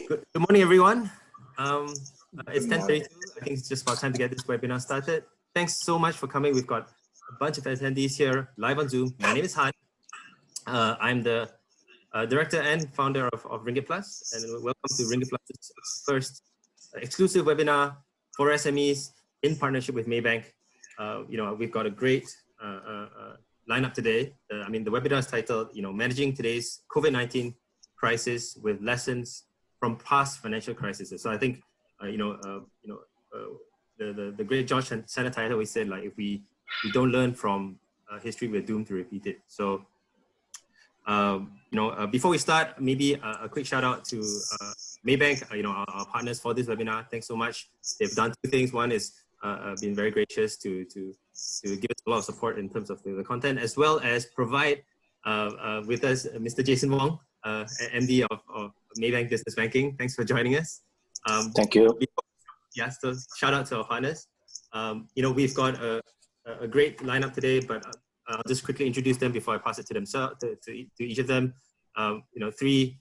Good morning, everyone. It's 10:32. I think it's just about time to get this webinar started. Thanks so much for coming. We've got a bunch of attendees here live on Zoom. My name is Han. I'm the director and founder of Ringgit Plus, and welcome to Ringgit Plus's first exclusive webinar for SMEs in partnership with Maybank. We've got a great lineup today. The webinar is titled, Managing Today's COVID-19 Crisis with Lessons from Past Financial Crises. So I think, the great George Sennett always said, like, if we don't learn from history, we're doomed to repeat it. So, before we start, maybe a quick shout out to Maybank, our partners for this webinar. Thanks so much. They've done two things. One is been very gracious to give us a lot of support in terms of the content, as well as provide with us Mr. Jason Wong, MD of Maybank Business Banking. Thanks for joining us. Thank you. So shout out to our partners. We've got a great lineup today, but I'll just quickly introduce them before I pass it to themselves, to each of them. Three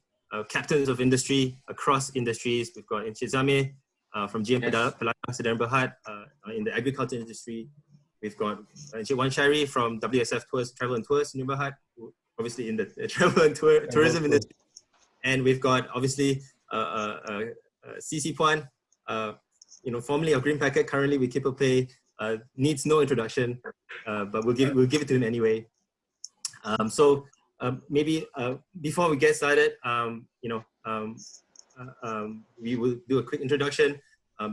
captains of industry across industries. We've got Encik Zamir from GM Peladang Sdn Bhd in the agriculture industry. We've got Encik Wan Shairi from WSF Tours, Travel and Tours Sdn Bhd, obviously in the travel and tourism industry. And we've got obviously CC Puan, formerly of Green Packet, currently with Keeper Pay, needs no introduction, but we'll give it to him anyway. Maybe before we get started, we will do a quick introduction.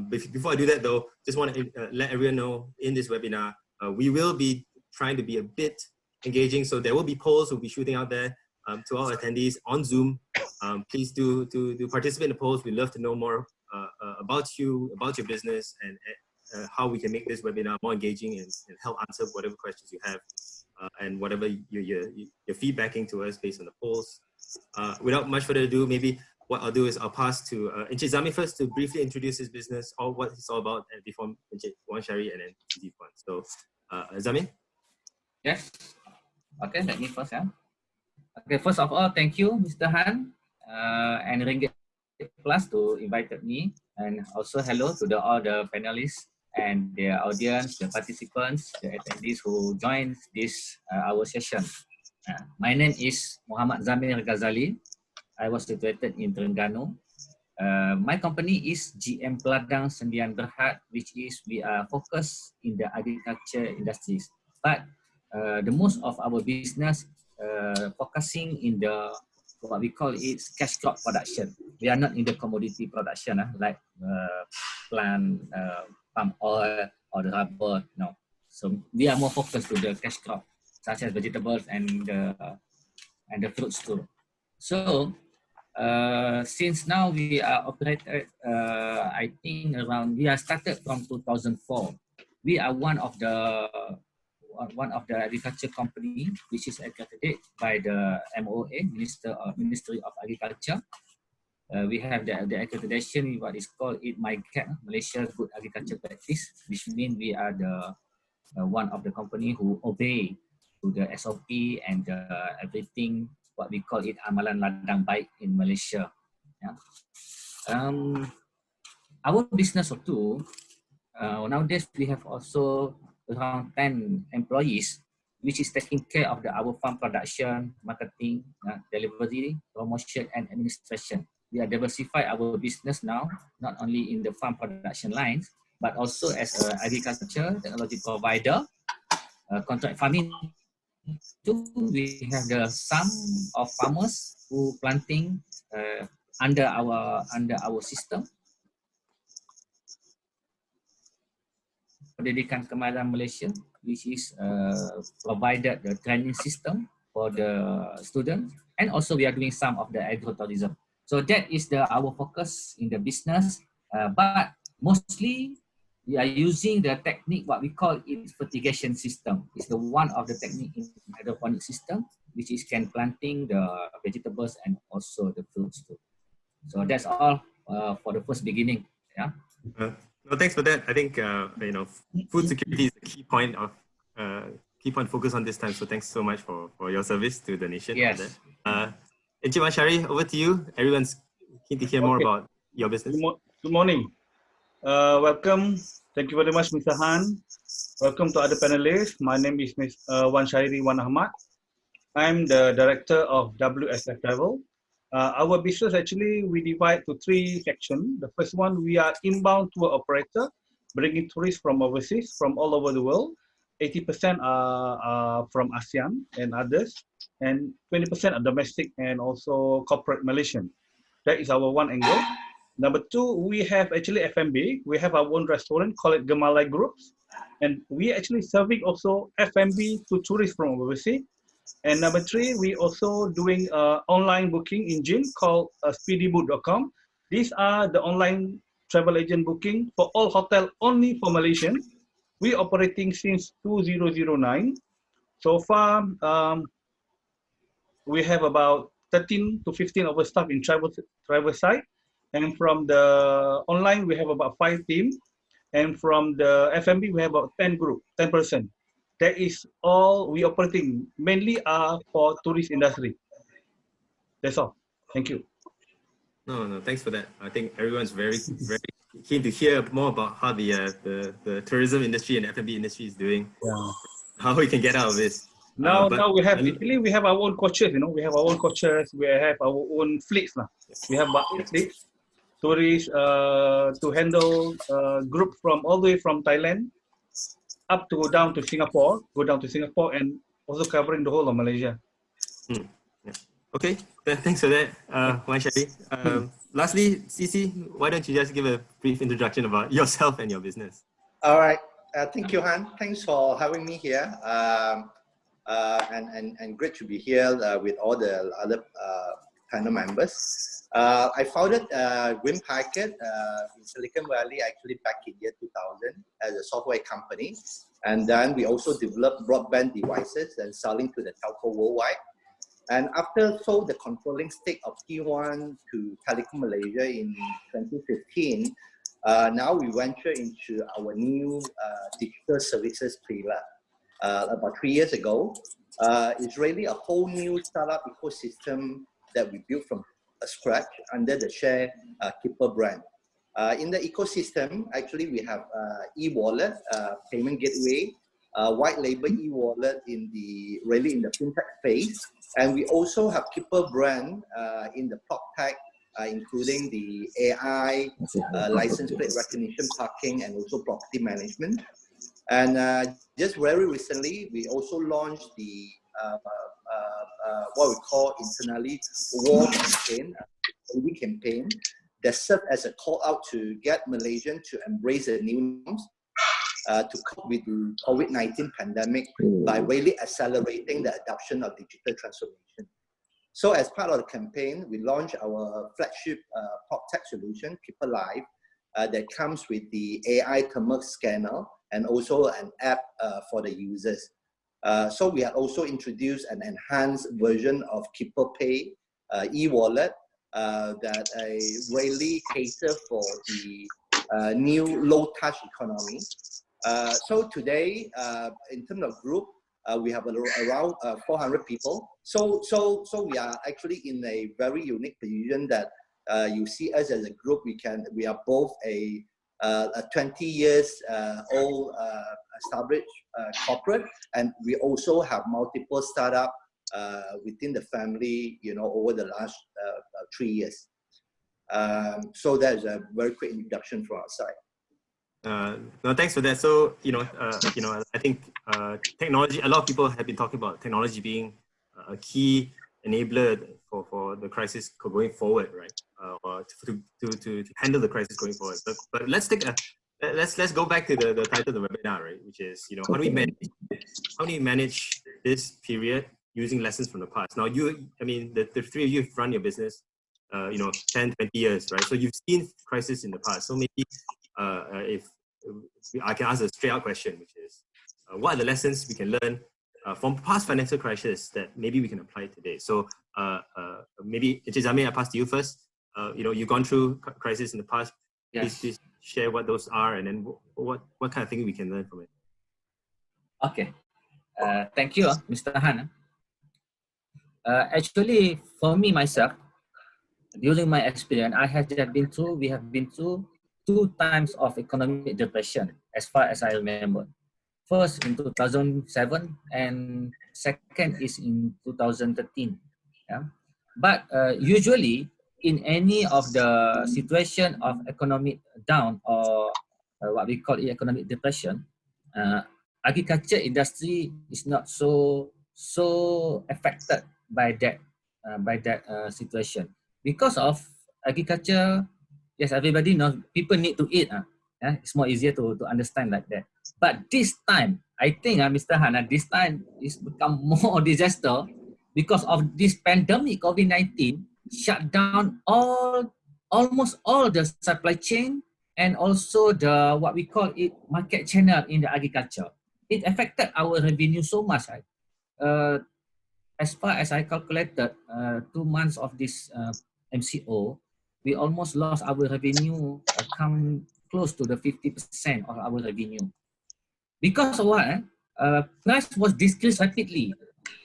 Before I do that though, just want to let everyone know in this webinar, we will be trying to be a bit engaging. So there will be polls we'll be shooting out there to all attendees on Zoom. Please do participate in the polls. We'd love to know more about you, about your business, and how we can make this webinar more engaging and help answer whatever questions you have and whatever you're feedbacking to us based on the polls. Without much further ado, maybe what I'll do is I'll pass to Encik Zamir first to briefly introduce his business, or what it's all about, and before Encik Wan Shairi and then CC Puan. So, Zamir? Yes. Okay, let me first. Okay, first of all, thank you, Mr. Han and Ringgit Plus to invited me, and also hello to all the panelists and their audience, the participants, the attendees who joined this our session. My name is Muhammad Zamir Ghazali. I was situated in Terengganu. My company is GM Peladang Sdn Bhd, which is we are focused in the agriculture industries. But the most of our business focusing in the what we call it cash crop production. We are not in the commodity production like plant, palm oil or the rubber. No. So we are more focused to the cash crop, such as vegetables and the fruits too. So since now we are operated, I think we are started from 2004. We are one of the agriculture company which is accredited by the MOA, Ministry of Agriculture. We have the accreditation, what is called MyGAP, Malaysia Good Agriculture Practice, which means we are the one of the company who obey to the SOP and everything, what we call it Amalan Ladang Baik in Malaysia. Our business too, nowadays we have also around 10 employees, which is taking care of our farm production, marketing, delivery, promotion, and administration. We are diversify our business now, not only in the farm production lines, but also as an agriculture technology provider, contract farming. Too, we have some of farmers who planting under our system. Pendidikan Kemahiran Malaysia, which is provided the training system for the students, and also we are doing some of the agro-tourism. So that is our focus in the business, but mostly we are using the technique what we call it fertigation system. It's the one of the technique in hydroponic system, which is can planting the vegetables and also the fruits too. So that's all for the first beginning. Yeah. No, thanks for that. I think food security is a key point focus on this time. So thanks so much for your service to the nation. Yes. Encik Wan Shairi, over to you. Everyone's Keen to hear more Okay. about your business. Good morning. Welcome. Thank you very much, Mr. Han. Welcome to other panelists. My name is Ms. Wan Shairi Wan Ahmad. I'm the director of WSF Travel. Our business actually we divide to 3 sections. The first one, we are inbound tour operator, bringing tourists from overseas, from all over the world. 80% are from ASEAN and others, and 20% are domestic and also corporate Malaysian. That is our one angle. Number 2, we have actually F&B. We have our own restaurant, call it Gemalai Groups. And we actually serving also F&B to tourists from overseas. And number 3, we also doing online booking engine called speedyboot.com. These are the online travel agent booking for all hotel only for Malaysian. We operating since 2009. So far, we have about 13 to 15 of our staff in travel side. And from the online, we have about 5 teams. And from the F&B, we have about 10 group, 10%. That is all we operating, mainly for tourist industry. That's all. Thank you. No, thanks for that. I think everyone's very keen to hear more about how the tourism industry and F&B industry is doing. Yeah. How we can get out of this. Now we have actually we have our own coaches. We have our own coaches. We have our own fleets now. We have about 8 fleets, tourists to handle group from all the way from Thailand up to down to Singapore, and also covering the whole of Malaysia. Yeah. Okay, thanks for that, Wan Shairi. Lastly, CC, why don't you just give a brief introduction about yourself and your business? All right. Thank you, Han. Thanks for having me here. And great to be here with all the other panel members. I founded Wim Packet in Silicon Valley actually back in year 2000 as a software company. And then we also developed broadband devices and selling to the telco worldwide. And after sold the controlling stake of T1 to Telekom Malaysia in 2015, now we venture into our new digital services pillar. About 3 years ago, it's really a whole new startup ecosystem that we built from scratch under the Share Keeper brand. In the ecosystem, actually, we have e-wallet, payment gateway, white label e-wallet in the fintech phase, and we also have Keeper brand in the PropTech, including the AI, license plate recognition, parking, and also property management. And just very recently, we also launched the what we call internally war campaign that served as a call out to get Malaysians to embrace the new norms to cope with the COVID-19 pandemic by really accelerating the adoption of digital transformation. So as part of the campaign, we launched our flagship PropTech solution, Keeper Live, that comes with the AI thermal scanner and also an app for the users. So we have also introduced an enhanced version of Keeper Pay e-wallet that really cater for the new low-touch economy. So today, in terms of group, we have around 400 people. So we are actually in a very unique position that you see us as a group. We are both a 20 years old established corporate, and we also have multiple startup within the family, over the last 3 years. So that is a very quick introduction from our side. No, thanks for that. So, I think technology, a lot of people have been talking about technology being a key enabler for the crisis going forward, right? Or to handle the crisis going forward. But let's go back to the title of the webinar, right? Which is, how do we manage this period using lessons from the past? Now, the three of you have run your business, 10, 20 years, right? So you've seen crisis in the past. So maybe if I can ask a straight out question, which is, what are the lessons we can learn from past financial crises that maybe we can apply today? So maybe, Jami, I pass to you first. You've gone through crisis in the past. Yes. Please share what those are, and then what kind of thing we can learn from it. Okay. Thank you, Mr. Han. Actually, for me, myself, during my experience, we have been through 2 times of economic depression, as far as I remember. First in 2007 and second is in 2013. Yeah, but usually in any of the situation of economic down or what we call economic depression, agriculture industry is not so affected by that situation because of agriculture. Yes, everybody knows people need to eat. Yeah, it's more easier to understand like that. But this time, I think, Mr. Han, this time it's become more disaster because of this pandemic, COVID-19, shut down almost all the supply chain and also the what we call it market channel in the agriculture. It affected our revenue so much. Right? As far as I calculated, 2 months of this MCO, we almost lost our revenue, come close to the 50% of our revenue. Because of what? Price was decreased rapidly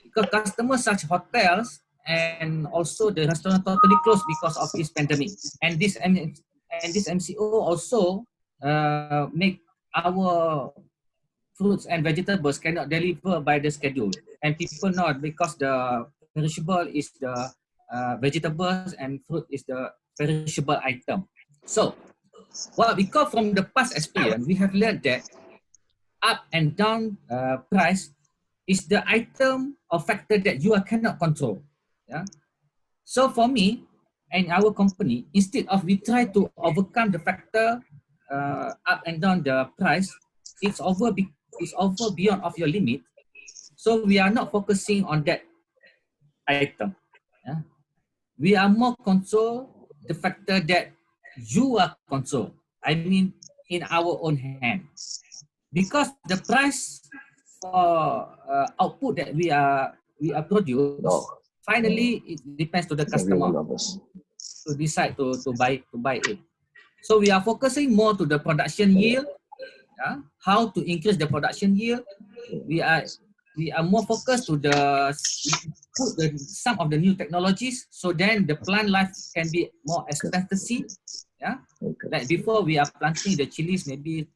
because customers such hotels and also the restaurant totally closed because of this pandemic. And this MCO also make our fruits and vegetables cannot deliver by the schedule. And people know because the perishable is the vegetables and fruit is the perishable item. So what we call from the past experience, we have learned that up and down price is the item or factor that you cannot control. Yeah. So for me and our company, instead of we try to overcome the factor up and down the price, it's over beyond of your limit. So we are not focusing on that item. Yeah. We are more control the factor that you are control. I mean, in our own hand. Because the price for output that we are produce, finally it depends to the customer to decide to buy it. So we are focusing more to the production yield, how to increase the production yield. We are more focused to put some of the new technologies, so then the plant life can be more expectancy. Yeah, like before we are planting the chilies maybe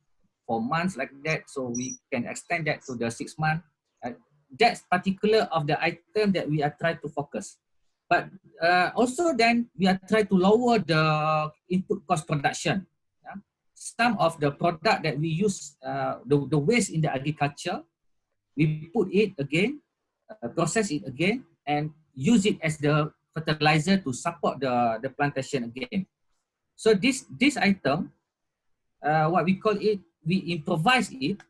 4 months like that, so we can extend that to the 6 months. That's particular of the item that we are trying to focus. But also then we are trying to lower the input cost production. Yeah? Some of the product that we use, the waste in the agriculture, we put it again, process it again, and use it as the fertilizer to support the plantation again. So this item, what we call it, we improvise it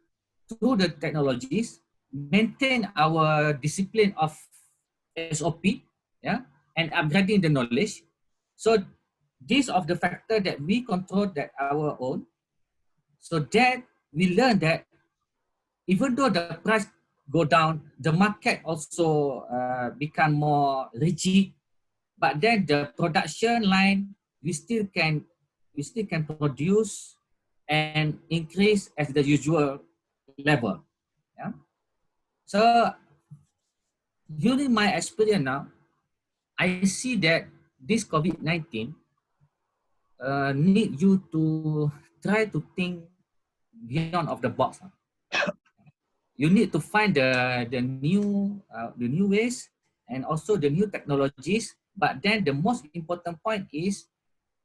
through the technologies, maintain our discipline of SOP, yeah, and upgrading the knowledge. So these of the factor that we control that our own, so that we learn that even though the price go down, the market also become more rigid, but then the production line we still can produce and increase as the usual level. Yeah. So during my experience now, I see that this COVID-19 need you to try to think beyond of the box. You need to find the new ways and also the new technologies. But then the most important point is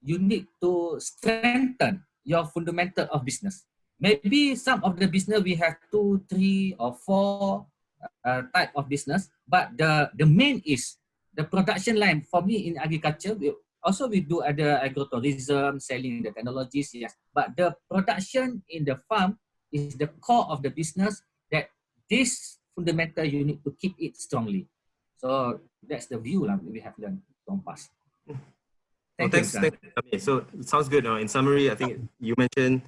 you need to strengthen your fundamental of business. Maybe some of the business we have 2, 3, or 4 type of business, but the main is the production line. For me in agriculture, we do other agrotourism, selling the technologies, yes. But the production in the farm is the core of the business. That this fundamental you need to keep it strongly. So that's the view we have learned from past. Thanks. Okay, so it sounds good. In summary, I think you mentioned,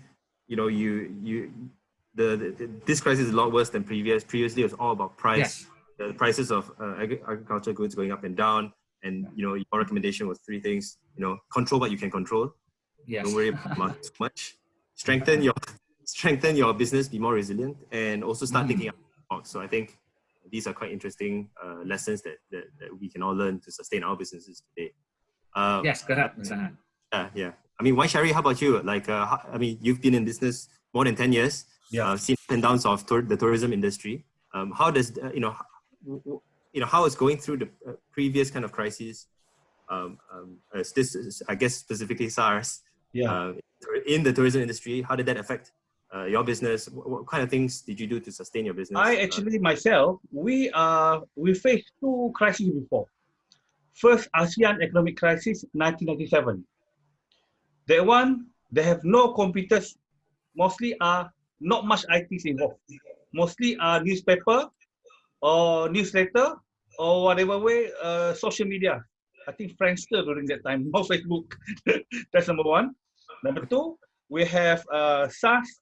this crisis is a lot worse than previous. Previously, it was all about price. Yes. The prices of agricultural goods going up and down, and your recommendation was 3 things. Control what you can control. Yes. Don't worry about too much. Strengthen your business, be more resilient, and also start thinking out of the box. So I think these are quite interesting lessons that we can all learn to sustain our businesses today. Yes, correct, Mr. Han. Yeah. I mean, Sherry, how about you? Like, I mean, you've been in business more than 10 years, seen up and downs of the tourism industry. How does, how is going through the previous kind of crises, as this is, I guess, specifically SARS, in the tourism industry, how did that affect your business? What kind of things did you do to sustain your business? I actually myself, we faced two crises before. First, ASEAN economic crisis, 1997. That one, they have no computers, mostly are not much ITs involved. Mostly are newspaper or newsletter or whatever way, social media. I think Friendster during that time, no Facebook. That's number one. Number two, we have SARS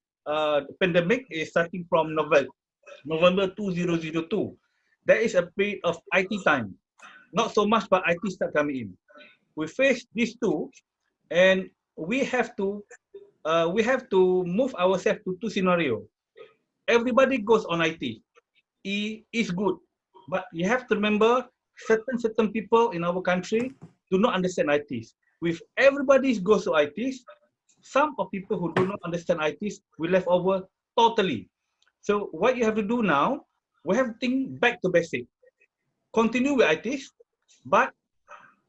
pandemic is starting from November 2002. There is a period of IT time. Not so much, but IT start coming in. We face these two, and we have to move ourselves to two scenarios. Everybody goes on IT. It is good, but you have to remember certain people in our country do not understand ITs. With everybody goes to ITs, some of people who do not understand ITs will left over totally. So what you have to do now, we have to think back to basic. Continue with ITs, but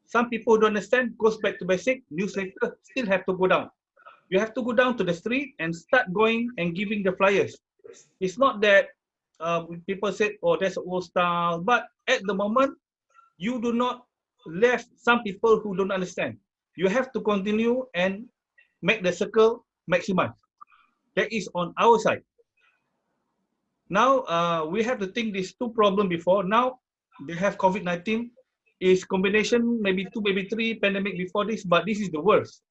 some people who don't understand goes back to basic. Newsletter still have to go down. You have to go down to the street and start going and giving the flyers. It's not that people said, oh, that's old style. But at the moment, you do not left some people who don't understand. You have to continue and make the circle maximize. That is on our side. Now, we have to think these two problems before. Now, they have COVID-19. Is combination, maybe 2, maybe 3 pandemic before this, but this is the worst.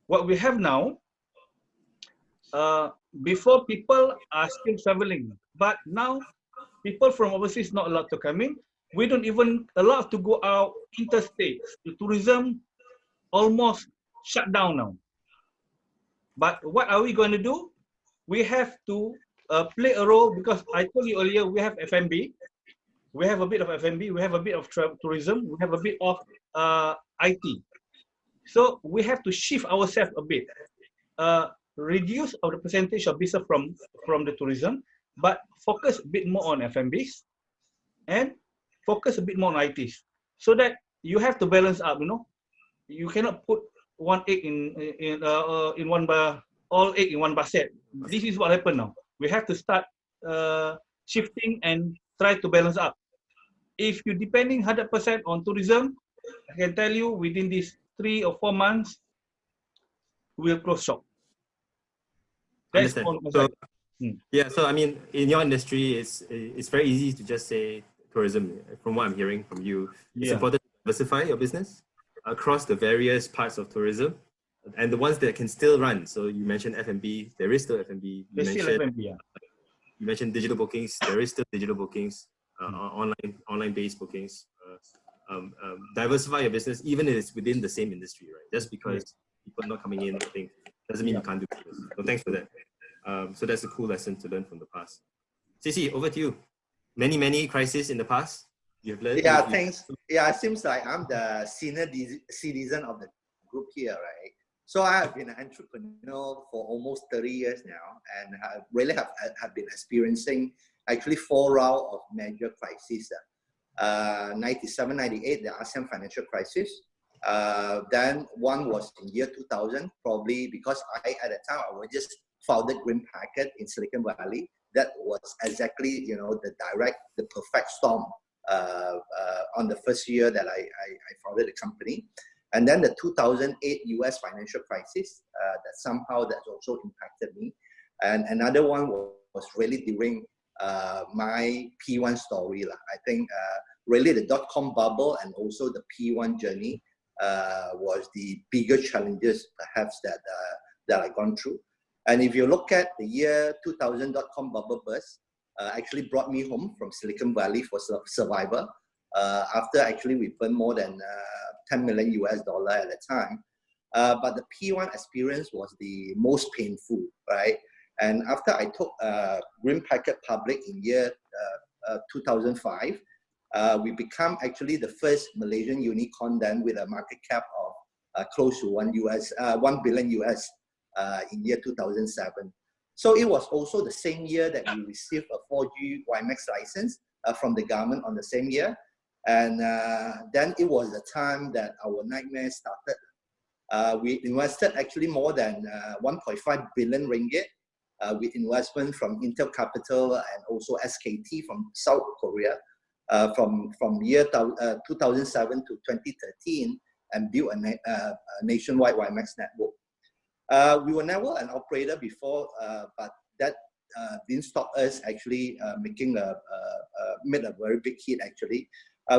What we have now, before people are still traveling, but now people from overseas not allowed to come in. We don't even allowed to go out interstate. The tourism almost shut down now. But what are we going to do? We have to play a role, because I told you earlier, we have F&B. We have a bit of F&B, we have a bit of tourism, we have a bit of IT. So we have to shift ourselves a bit. Reduce of the percentage of business from the tourism, but focus a bit more on F&Bs and focus a bit more on ITs. So that you have to balance up, You cannot put one egg in one all egg in one basket. This is what happened now. We have to start shifting and try to balance up. If you're depending 100% on tourism, I can tell you within these 3 or 4 months, we'll close shop. That's Understand. all. So, yeah, so I mean, in your industry, it's very easy to just say tourism. From what I'm hearing from you, it's important to diversify your business across the various parts of tourism, and the ones that can still run. So you mentioned F&B, there is still F&B. There's still F&B, You mentioned digital bookings, there is still digital bookings. Online-based bookings. Diversify your business, even if it's within the same industry, right? Just because people are not coming in, I think, doesn't mean you can't do business. So thanks for that. So that's a cool lesson to learn from the past. Cici, over to you. Many crises in the past you've learned. Yeah, thanks. Yeah, it seems like I'm the senior citizen of the group here, right? So I have been an entrepreneur for almost 30 years now, and I really have been experiencing actually 4 rounds of major crises. 97, 98, the ASEAN financial crisis. Then one was in year 2000, probably because at the time, I was just founded Green Packet in Silicon Valley. That was exactly, the perfect storm on the first year that I founded the company. And then the 2008 US financial crisis, that somehow that also impacted me. And another one was really during my P1 story. I think really the dot-com bubble and also the P1 journey was the bigger challenges perhaps that I gone through. And if you look at the year 2000 dot-com bubble burst, actually brought me home from Silicon Valley for survival. After actually we burned more than $10 million US at the time. But the P1 experience was the most painful, right? And after I took Green Packet public in year 2005, we become actually the first Malaysian unicorn then with a market cap of close to $1 billion US in year 2007. So it was also the same year that we received a 4G WiMAX license from the government on the same year. And then it was the time that our nightmare started. We invested actually more than 1.5 billion ringgit with investment from Intel Capital and also SKT from South Korea from year 2007 to 2013 and built a nationwide WiMAX network. We were never an operator before, but that didn't stop us actually made a very big hit actually.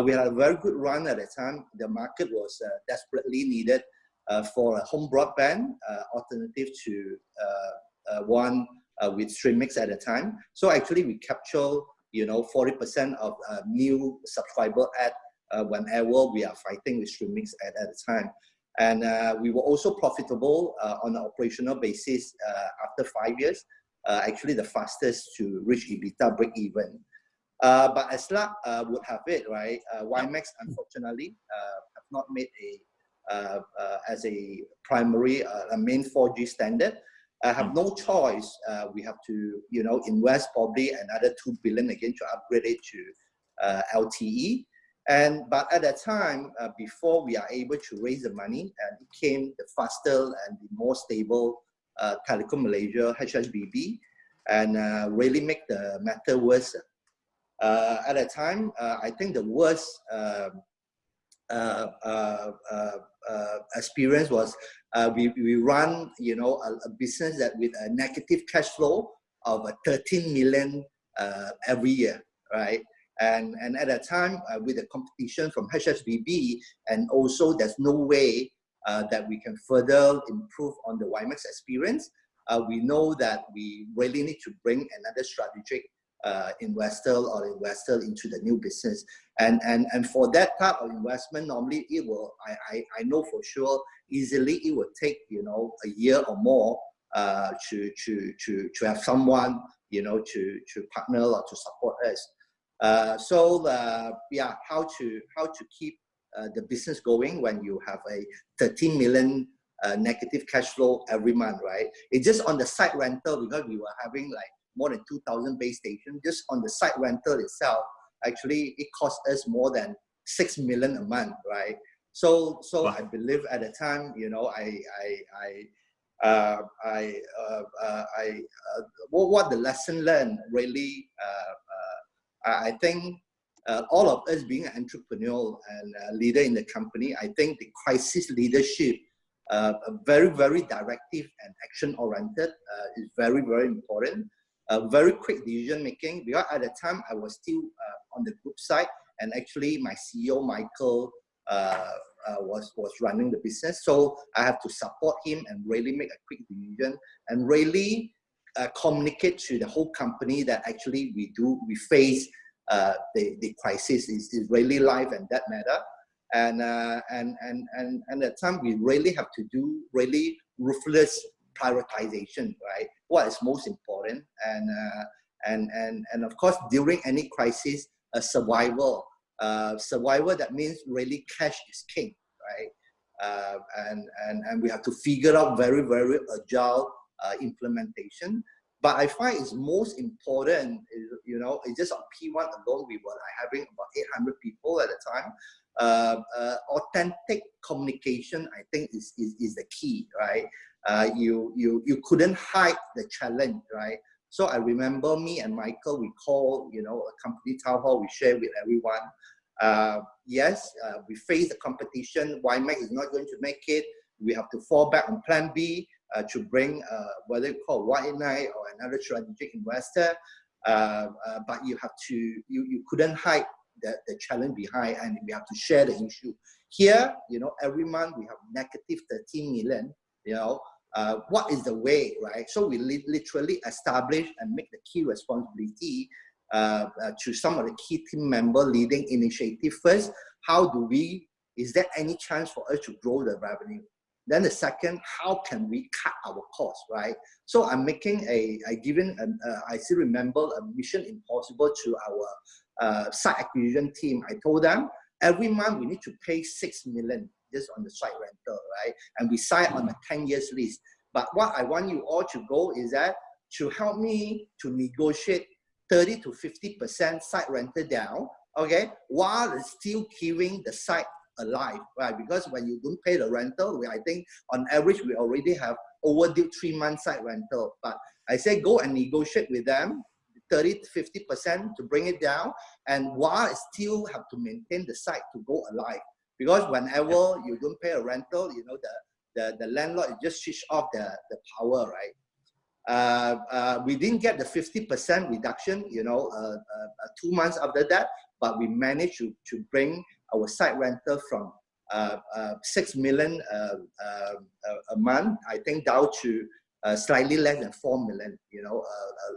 We had a very good run at the time. The market was desperately needed for a home broadband alternative to one with StreamMix at the time. So actually we capture 40% of new subscriber add whenever we are fighting with StreamMix at the time. And we were also profitable on an operational basis after 5 years, actually the fastest to reach EBITDA break even. But as luck would have it, right, WiMAX unfortunately have not made as a primary, a main 4G standard. Have no choice. We have to, invest probably another 2 billion again to upgrade it to LTE. But at that time, before we are able to raise the money, it became the faster and the more stable Telekom Malaysia HSBB, and really make the matter worse. At that time, I think the worst experience was we run a business that with a negative cash flow of 13 million every year, right? And at that time, with the competition from HSBB, and also there's no way that we can further improve on the WiMAX experience. We know that we really need to bring another strategic investor into the new business, and for that type of investment, normally it will, I know for sure, easily it will take a year or more to have someone to partner or to support us. Yeah, how to keep the business going when you have a 13 million negative cash flow every month, right? It's just on the site rental, because we were having like more than 2,000 base stations. Just on the site rental itself, actually it cost us more than 6 million a month, right? So wow. I believe at the time, what the lesson learned really, I think all of us being an entrepreneur and leader in the company, I think the crisis leadership, very, very directive and action oriented, is very, very important. Very quick decision making, because at the time I was still on the group side, and actually my CEO Michael was running the business, so I have to support him and really make a quick decision and really communicate to the whole company that actually we face the crisis is really live and that matter, and at the time we really have to do really ruthless prioritization, right? What is most important, and of course during any crisis, survival. That means really cash is king, right? And we have to figure out very, very agile implementation. But I find it's most important is, it's just on P1 alone, we were having about 800 people at the time. Authentic communication, I think, is the key, right? You couldn't hide the challenge, right? So I remember me and Michael, we call, a company town hall, we share with everyone. Yes, we face the competition. WiMAX is not going to make it. We have to fall back on plan B to bring, whether you call Y9 or another strategic investor. But you have to, you couldn't hide the challenge behind, and we have to share the issue. Here, every month we have negative 13 million, what is the way, right? So we literally establish and make the key responsibility to some of the key team member leading initiative first. How do we, is there any chance for us to grow the revenue? Then the second, how can we cut our costs, right? So I'm making I still remember a mission impossible to site acquisition team, I told them every month we need to pay 6 million just on the site rental, right? And we sign on a 10 years lease. But what I want you all to go is that to help me to negotiate 30 to 50% site rental down, okay, while it's still keeping the site alive, right? Because when you don't pay the rental, I think on average we already have overdue 3 months site rental. But I say go and negotiate with them 30 to 50% to bring it down, and while it still have to maintain the site to go alive. Because whenever you don't pay a rental, you know, the landlord just switch off the power, right? We didn't get the 50% reduction, you know, 2 months after that, but we managed to bring our site rental from 6 million a month, I think, down to slightly less than 4 million, you know,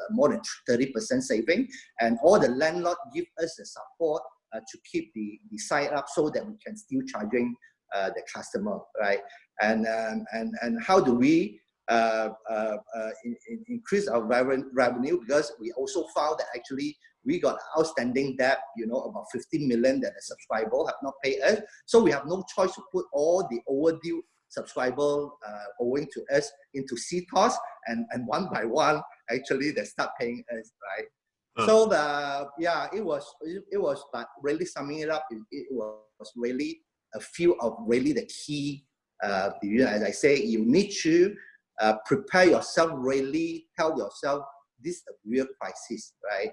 more than 30% saving. And all the landlord give us the support to keep the site up so that we can still charging the customer, right? And how do we increase our revenue? Because we also found that actually we got outstanding debt, you know, about 15 million that the subscriber have not paid us. So we have no choice to put all the overdue subscriber owing to us into CTOS, and one by one, actually they start paying us, right? So yeah, it was, but really summing it up, it was really a few of really the key, as I say, you need to prepare yourself, really tell yourself this is a real crisis, right?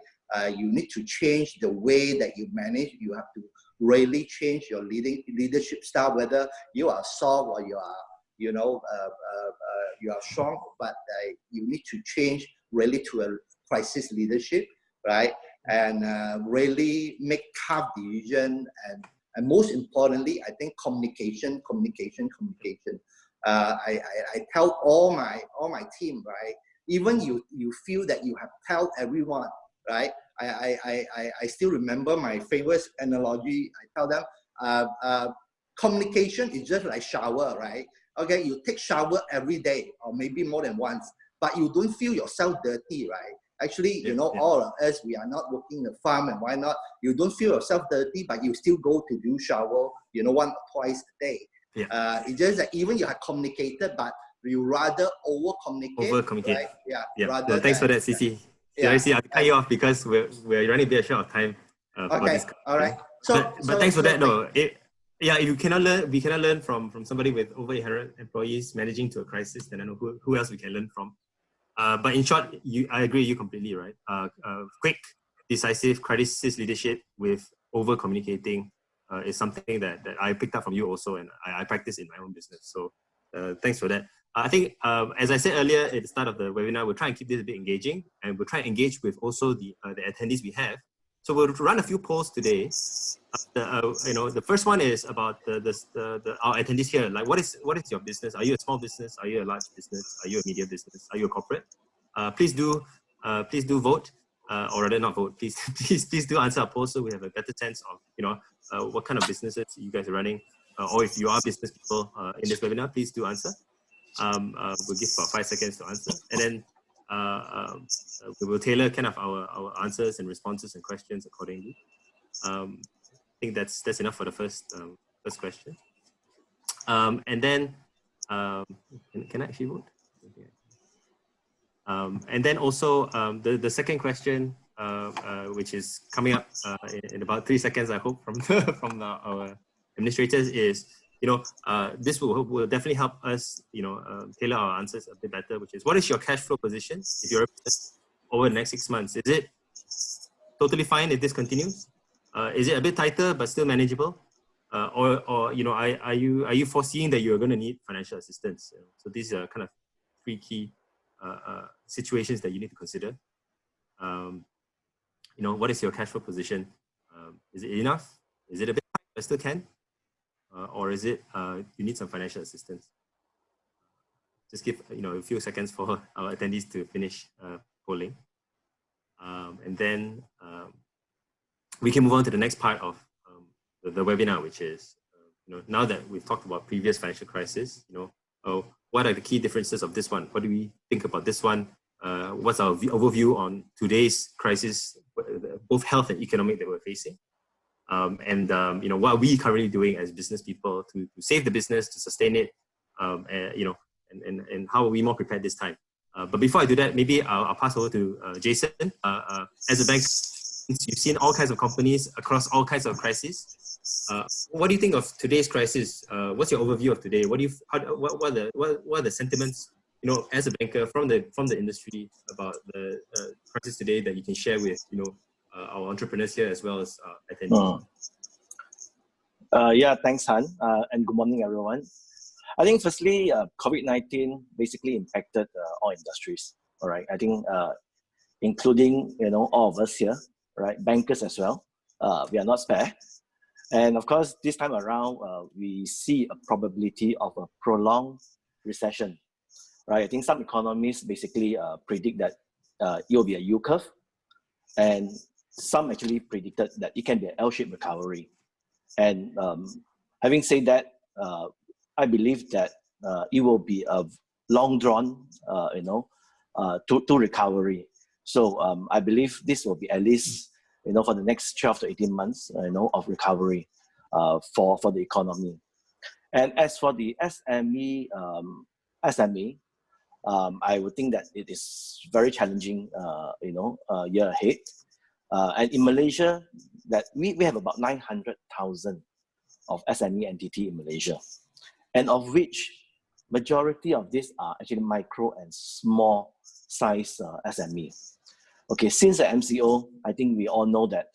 You need to change the way that you manage. You have to really change your leadership style, whether you are soft or you are, you know, you are strong, but you need to change really to a crisis leadership, right? And really make tough decision, and most importantly, I think communication. I tell all my team, right? Even you feel that you have tell everyone, right? I still remember my favorite analogy. I tell them, communication is just like shower, right? Okay, you take shower every day or maybe more than once, but you don't feel yourself dirty, right? Actually, you know, all of us, we are not working the farm, and why not? You don't feel yourself dirty, but you still go to do shower, you know, 1 or twice a day. It's just that even you have communicated, but you rather over-communicate. Right? Yeah. Thanks for that, CC. I see, I'll cut you off because we're running a bit short of time. Okay, all right. But thanks for that, though. We cannot learn from somebody with over 800 employees managing to a crisis. Then I know who else we can learn from. But in short, I agree with you completely, right? Quick, decisive crisis leadership with over communicating is something that I picked up from you also, and I practice in my own business. So thanks for that. I think, as I said earlier at the start of the webinar, we'll try and keep this a bit engaging, and we'll try and engage with also the attendees we have. So we'll run a few polls today. The first one is about our attendees here. Like, what is your business? Are you a small business? Are you a large business? Are you a medium business? Are you a corporate? Please do vote, or rather not vote. Please do answer our poll so we have a better sense of, you know, what kind of businesses you guys are running, or if you are business people in this webinar, please do answer. We'll give about 5 seconds to answer, and then we will tailor kind of our answers and responses and questions accordingly. I think that's enough for the first question. And then can I actually vote? And then also the second question, which is coming up in about 3 seconds, I hope, from our administrators, is, you know, this will definitely help us, you know, tailor our answers a bit better, which is, what is your cash flow position if you're a business over the next 6 months? Is it totally fine if this continues? Is it a bit tighter but still manageable? Or you know, are you foreseeing that you're going to need financial assistance? So these are kind of 3 key situations that you need to consider. You know, what is your cash flow position? Is it enough? Is it a bit tight but still can? Or is it you need some financial assistance? Just give, you know, a few seconds for our attendees to finish polling, and then we can move on to the next part of the webinar, which is, you know, now that we've talked about previous financial crisis, you know, what are the key differences of this one? What do we think about this one what's our overview on today's crisis, both health and economic, that we're facing. And what are we currently doing as business people to save the business, to sustain it, and how are we more prepared this time? But before I do that, maybe I'll pass over to Jason. As a bank, you've seen all kinds of companies across all kinds of crises. What do you think of today's crisis? What's your overview of today? What are the sentiments, as a banker from the industry about the crisis today that you can share with our entrepreneurs here as well as attendees? Yeah, thanks, Han, and good morning, everyone. I think firstly, COVID-19 basically impacted all industries. All right, I think including all of us here, right, bankers as well. We are not spared. And of course, this time around, we see a probability of a prolonged recession, right? I think some economists basically predict that it will be a U curve, and some actually predicted that it can be an L-shaped recovery. And having said that, I believe that it will be a long drawn, to recovery. So I believe this will be at least, for the next 12 to 18 months, of recovery for the economy. And as for the SME, I would think that it is very challenging, year ahead. And in Malaysia, that we have about 900,000 of SME entity in Malaysia, and of which majority of these are actually micro and small size SME. Okay, since the MCO, I think we all know that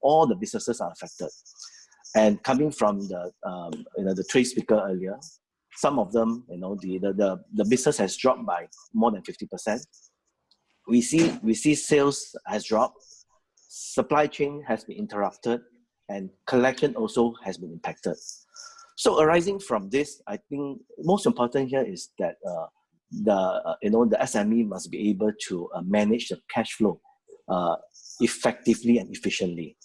all the businesses are affected. And coming from the trade speaker earlier, some of them, the business has dropped by more than 50%. We see sales has dropped, supply chain has been interrupted, and collection also has been impacted. So arising from this, I think most important here is that the SME must be able to manage the cash flow effectively and efficiently.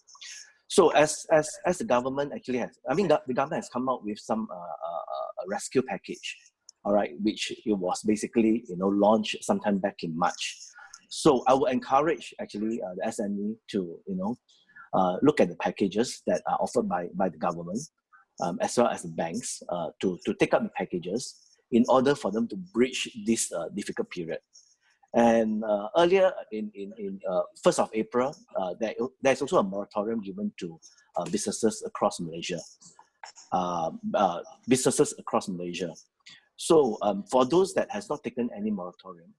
So as the government actually has, the government has come out with some a rescue package, all right, which it was basically launched sometime back in March. So I would encourage actually the SME to look at the packages that are offered by the government, as well as the banks, to take up the packages in order for them to bridge this difficult period. And earlier in 1st of April, there's also a moratorium given to businesses across Malaysia. So for those that has not taken any moratorium,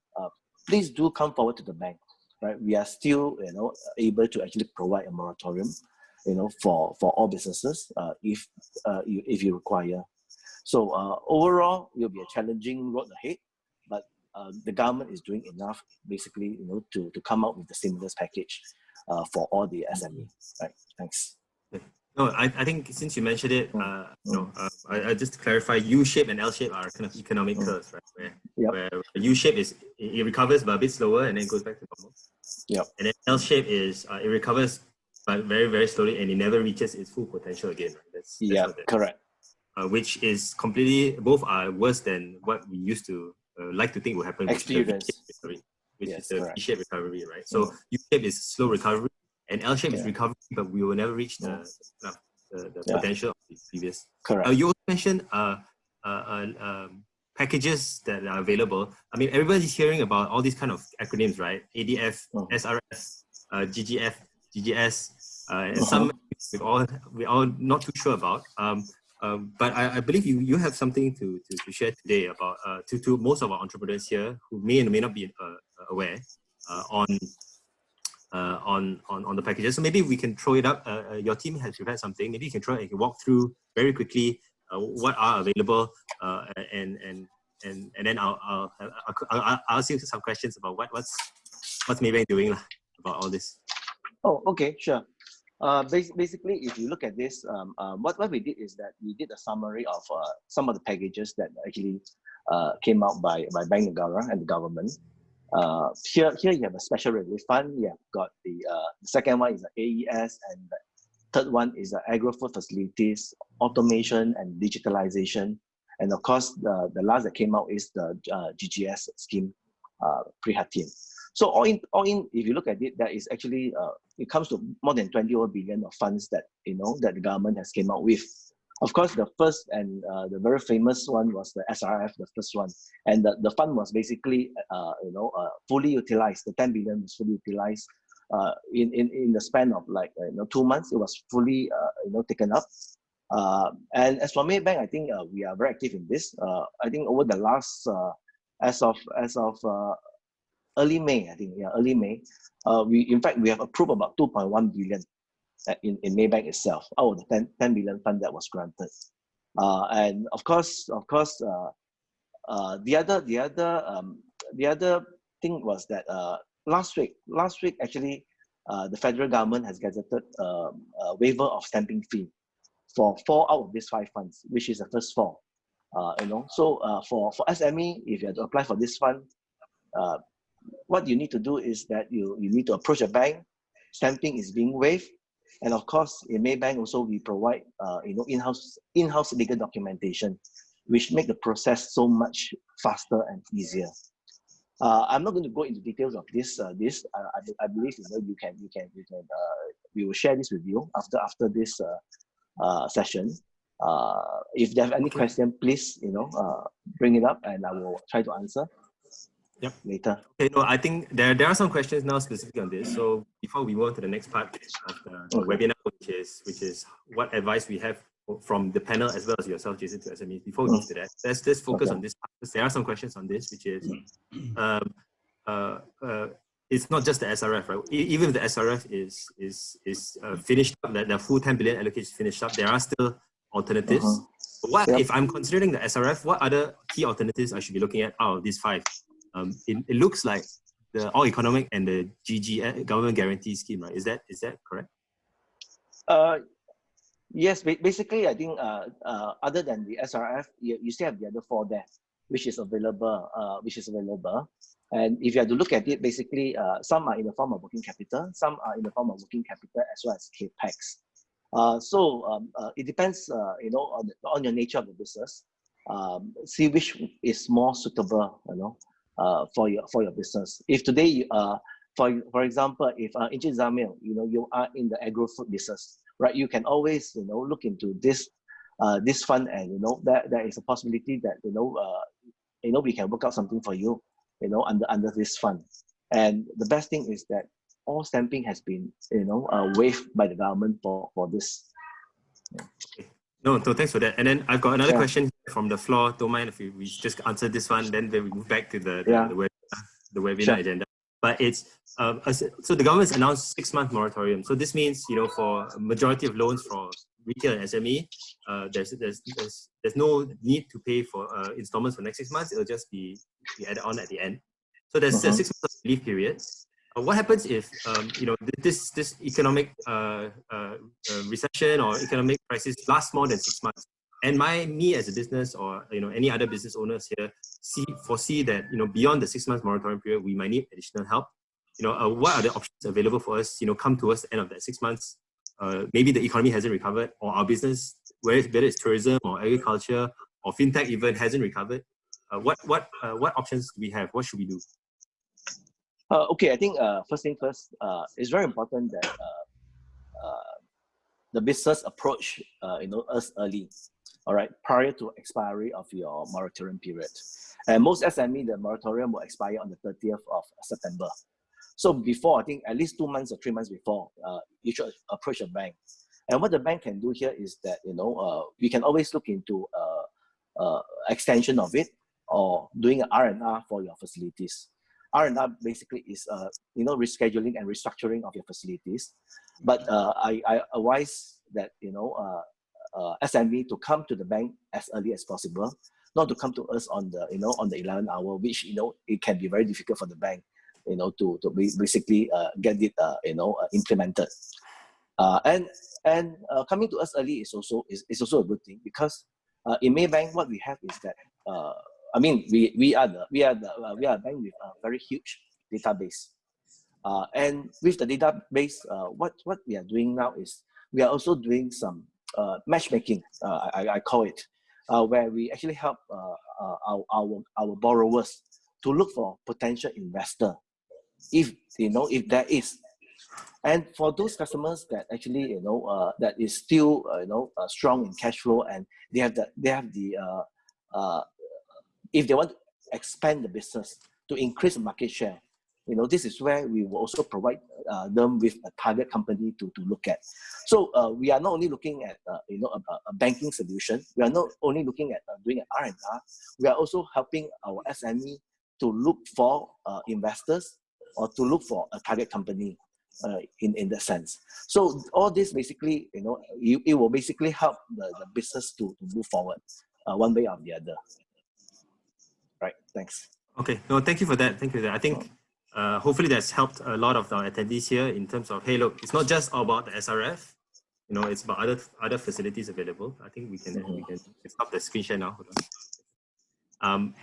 please do come forward to the bank. Right, we are still able to actually provide a moratorium, for all businesses if you require. So overall, it will be a challenging road ahead, but the government is doing enough, basically, to come up with the stimulus package for all the SME. Right. Thanks. No, I think since you mentioned it, I just to clarify, U-shape and L-shape are kind of economic curves, right? Where U-shape is it recovers but a bit slower and then goes back to normal. Yep. And then L-shape is it recovers but very, very slowly and it never reaches its full potential again. Right? That's correct. Which is completely, both are worse than what we used to like to think would happen. Experience. Which is the V-shape recovery, right? So U-shape is slow recovery and L-shape is recovery, but we will never reach the potential of the previous. Correct. You also mentioned packages that are available. Everybody's hearing about all these kind of acronyms, right? ADF, SRS, GGF, GGS, and some we all not too sure about. But I believe you have something to share today about to most of our entrepreneurs here who may or may not be aware on the packages. So maybe we can throw it up. Your team has prepared something. Maybe you can walk through very quickly what are available, and then I'll ask you some questions about what's Maybank doing about all this. Oh, okay, sure. Basically, if you look at this, what we did is that we did a summary of some of the packages that actually came out by Bank Negara and the government. Here you have a special relief fund. You have got the second one is the AES, and the third one is the agro-food facilities, automation and digitalization. And of course, the last that came out is the GGS scheme. pre-hard team. So all in, if you look at it, that is actually it comes to more than 20 billion of funds that that the government has came out with. Of course, the first and the very famous one was the SRF, the first one, and the fund was basically fully utilized. The 10 billion was fully utilized in the span of like 2 months. It was fully taken up. And as for Maybank, I think we are very active in this. I think over the last as of early May, I think early May, we have approved about 2.1 billion in Maybank itself out of the 10 billion fund that was granted. And of course, the other thing was that last week actually the federal government has gazetted a waiver of stamping fee for 4 out of these 5 funds, which is the first 4. So for SME, if you have to apply for this fund, what you need to do is that you need to approach a bank. Stamping is being waived, and of course in Maybank also we provide in-house legal documentation, which make the process so much faster and easier. I'm not going to go into details of this. I believe we will share this with you after this session. If you have any question, please bring it up and I will try to answer. Yep. Later. Okay, no, I think there are some questions now specifically on this. So before we move on to the next part of the webinar, which is what advice we have from the panel as well as yourself, Jason, to SMEs. Before we move to that, let's just focus on this part, because there are some questions on this, which is it's not just the SRF, right? Even if the SRF is finished up, the full 10 billion allocation is finished up, there are still alternatives. What if I'm considering the SRF? What other key alternatives I should be looking at out of these 5? It looks like the All Economic and the GG Government Guarantee Scheme, right? Is that correct? Yes, basically I think other than the SRF, you still have the other 4 there, which is available. And if you have to look at it, basically some are in the form of working capital, some are in the form of working capital as well as capex. So it depends, on your nature of the business. See which is more suitable, for your business. If today, for example, if Encik Zamil, you are in the agro-food business, right? You can always, look into this fund, and there is a possibility that we can work out something for you, under this fund. And the best thing is that all stamping has been, waived by the government for this. Okay. No, thanks for that. And then I've got another question from the floor. Don't mind if we just answer this one, then we move back to the webinar agenda. But it's so the government's announced 6-month moratorium. So this means for a majority of loans for retail and SME, there's no need to pay for installments for the next 6 months. It'll just be added on at the end. So there's a 6 months relief period. What happens if this economic recession or economic crisis lasts more than 6 months? And me as a business or any other business owners here foresee that beyond the 6 months moratorium period we might need additional help. What are the options available for us? Come towards the end of that 6 months. Maybe the economy hasn't recovered, or our business, whether it's tourism or agriculture or fintech even, hasn't recovered. What options do we have? What should we do? Okay, I think first thing first, it's very important that the business approach us early, all right, prior to expiry of your moratorium period. And most SME, the moratorium will expire on the 30th of September. So before, I think at least 2 months or 3 months before, you should approach a bank. And what the bank can do here is that we can always look into extension of it or doing an R&R for your facilities. R&R basically is rescheduling and restructuring of your facilities. But I advise that SME to come to the bank as early as possible, not to come to us on the on the 11th hour, which it can be very difficult for the bank to basically get it implemented. And coming to us early is also a good thing, because in Maybank what we have is that we are a bank with a very huge database, and with the database, what we are doing now is we are also doing some matchmaking. I call it, where we actually help our borrowers to look for potential investor, if if there is. And for those customers that actually that is still strong in cash flow, and they have the if they want to expand the business to increase the market share, this is where we will also provide them with a target company to look at. So we are not only looking at a banking solution. We are not only looking at doing an R&R. We are also helping our SME to look for investors, or to look for a target company in that sense. So all this basically, it will basically help the business to move forward one way or the other. Right. Thanks. Okay. No, thank you for that. Thank you for that. I think hopefully that's helped a lot of our attendees here in terms of, hey, look, it's not just about the SRF. It's about other facilities available. I think we can stop the screen share now. Hold on.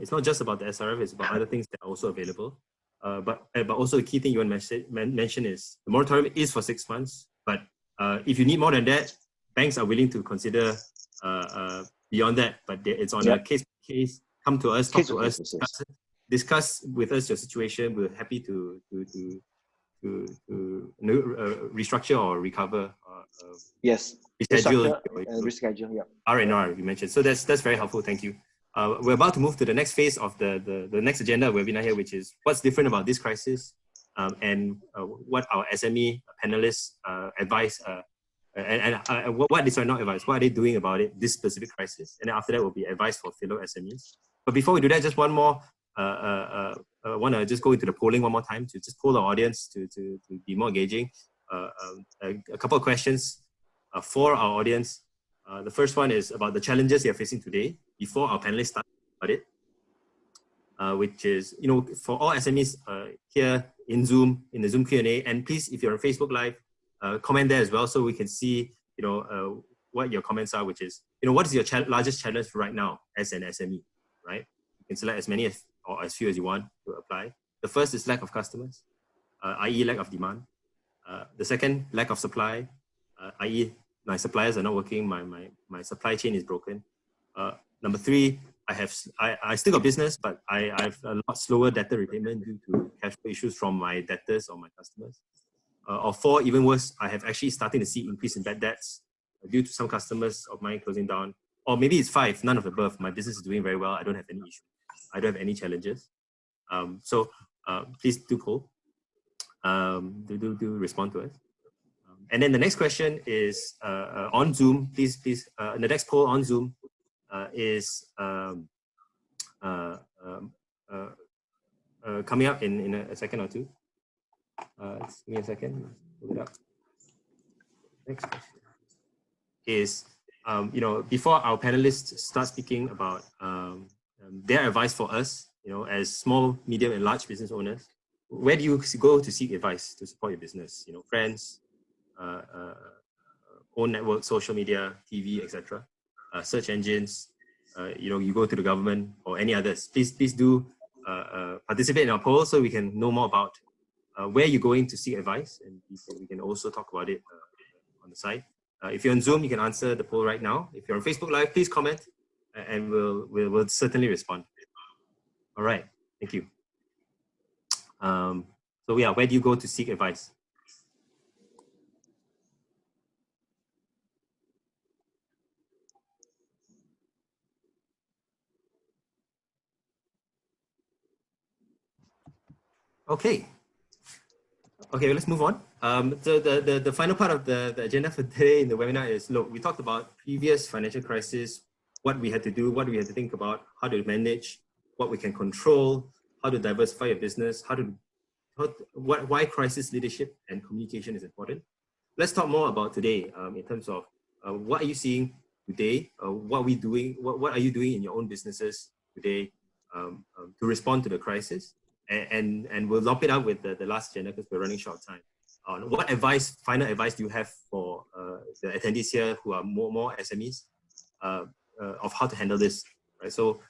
It's not just about the SRF. It's about other things that are also available. But also the key thing you want to mention is the moratorium is for 6 months. But if you need more than that, banks are willing to consider beyond that. But it's on a case by case. Come to us, talk to us, discuss with us your situation. We're happy to restructure or recover. Yes. Reschedule. Reschedule. Yeah. R&R you mentioned. So that's very helpful. Thank you. We're about to move to the next phase of the next agenda webinar here, which is what's different about this crisis, and what our SME panelists advise, and what is not advice, what are they doing about it, this specific crisis. And then after that will be advice for fellow SMEs. But before we do that, just one more, I want to just go into the polling one more time to just poll our audience to be more engaging. A couple of questions for our audience. The first one is about the challenges they are facing today before our panelists start about it, which is, for all SMEs here in the Zoom Q&A, and please, if you're on Facebook Live, comment there as well so we can see, what your comments are, which is, what is your largest challenge right now as an SME, right? You can select as many or as few as you want to apply. The first is lack of customers, i.e. lack of demand. The second, lack of supply, i.e. my suppliers are not working, my supply chain is broken. Number three, I still got business, but I have a lot slower debtor repayment due to cash flow issues from my debtors or my customers. Or four, even worse, I have actually starting to see increase in bad debts due to some customers of mine closing down. Or maybe it's five, none of the above. My business is doing very well. I don't have any issue. I don't have any challenges. So please do poll. Do respond to us. And then the next question is on Zoom. Please, the next poll on Zoom is coming up in a second or two. Give me a second. Pull it up. Next question is, before our panelists start speaking about their advice for us, as small, medium, and large business owners, where do you go to seek advice to support your business? Friends, own network, social media, TV, etc. Search engines. You go to the government or any others. Please do participate in our poll so we can know more about where you're going to seek advice, and we can also talk about it on the side. If you're on Zoom, you can answer the poll right now. If you're on Facebook Live, please comment, and we'll certainly respond. All right, thank you. So yeah, where do you go to seek advice? Okay, let's move on. The final part of the agenda for today in the webinar is, look, we talked about previous financial crisis, what we had to do, what we had to think about, how to manage, what we can control, how to diversify your business, why crisis leadership and communication is important. Let's talk more about today in terms of what are you seeing today, what are we doing, what are you doing in your own businesses today to respond to the crisis. And we'll lump it up with the last agenda because we're running short of time. What final advice do you have for the attendees here who are more SMEs of how to handle this? Right. So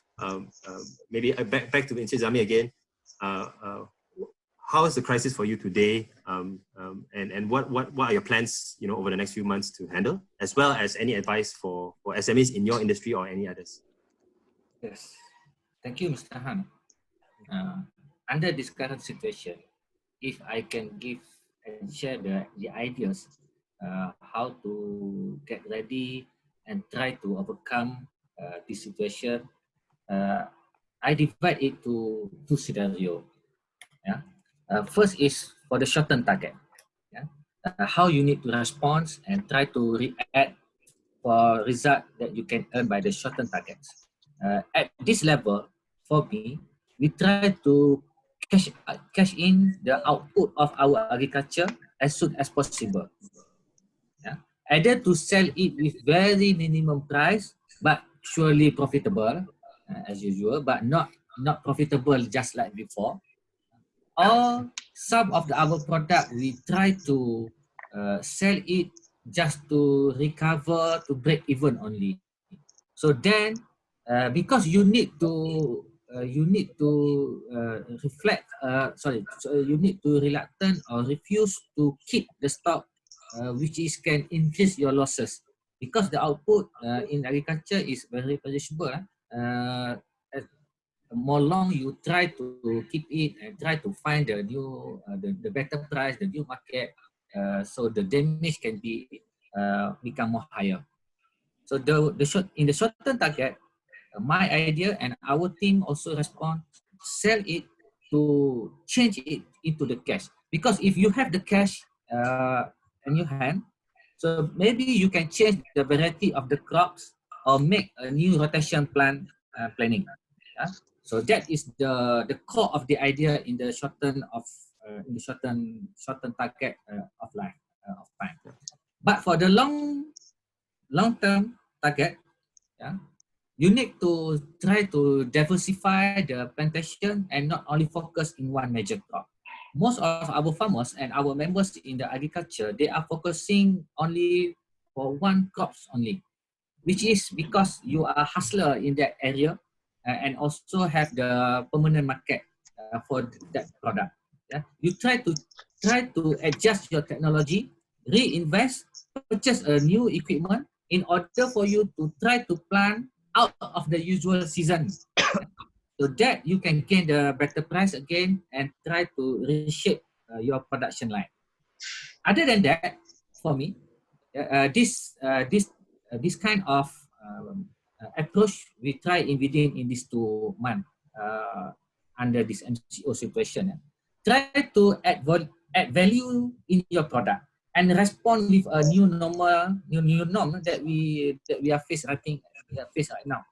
maybe back to Zami again. How is the crisis for you today? And what are your plans, over the next few months to handle, as well as any advice for SMEs in your industry or any others? Yes. Thank you, Mr. Han. under this current situation, if I can give and share the ideas how to get ready and try to overcome this situation, I divide it to two scenarios. Yeah. First is for the short-term target. Yeah. How you need to respond and try to react for result that you can earn by the short-term targets. At this level, for me, we try to cash in the output of our agriculture as soon as possible. Yeah. Either to sell it with very minimum price, but surely profitable as usual, but not profitable just like before. Or some of our product we try to sell it just to recover, to break even only. So then, because you need to reflect. So you need to reluctant or refuse to keep the stock, which is can increase your losses because the output in agriculture is very perishable. More long you try to keep it and try to find the new the better price, the new market, so the damage can be become more higher. So in the short term target, my idea and our team also respond, sell it to change it into the cash, because if you have the cash in your hand, so maybe you can change the variety of the crops or make a new rotation planning. Yeah? So that is the core of the idea in the short term of in the short term target of life of time. But for the long term target, yeah, you need to try to diversify the plantation and not only focus in one major crop. Most of our farmers and our members in the agriculture, they are focusing only for one crops only, which is because you are a hustler in that area and also have the permanent market for that product. Yeah? You try to adjust your technology, reinvest, purchase a new equipment in order for you to try to plant out of the usual season. So that you can gain the better price again and try to reshape your production line. Other than that, for me, this kind of approach we try in within in these 2 months under this MCO situation. Try to add value in your product and respond with a new norm that we are facing. I think we are facing right now.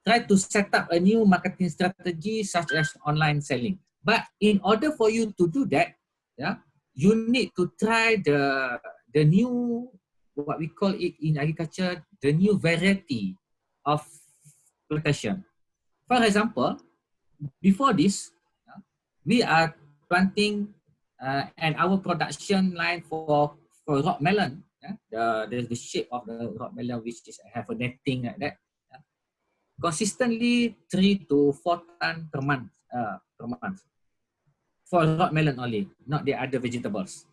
Try to set up a new marketing strategy such as online selling. But in order for you to do that, yeah, you need to try the new, what we call it in agriculture, the new variety of plantation. For example, before this, we are planting and our production line for rock melon, the shape of the rock melon, which is have a netting like that, consistently 3 to 4 tons per month for rock melon only, not the other vegetables.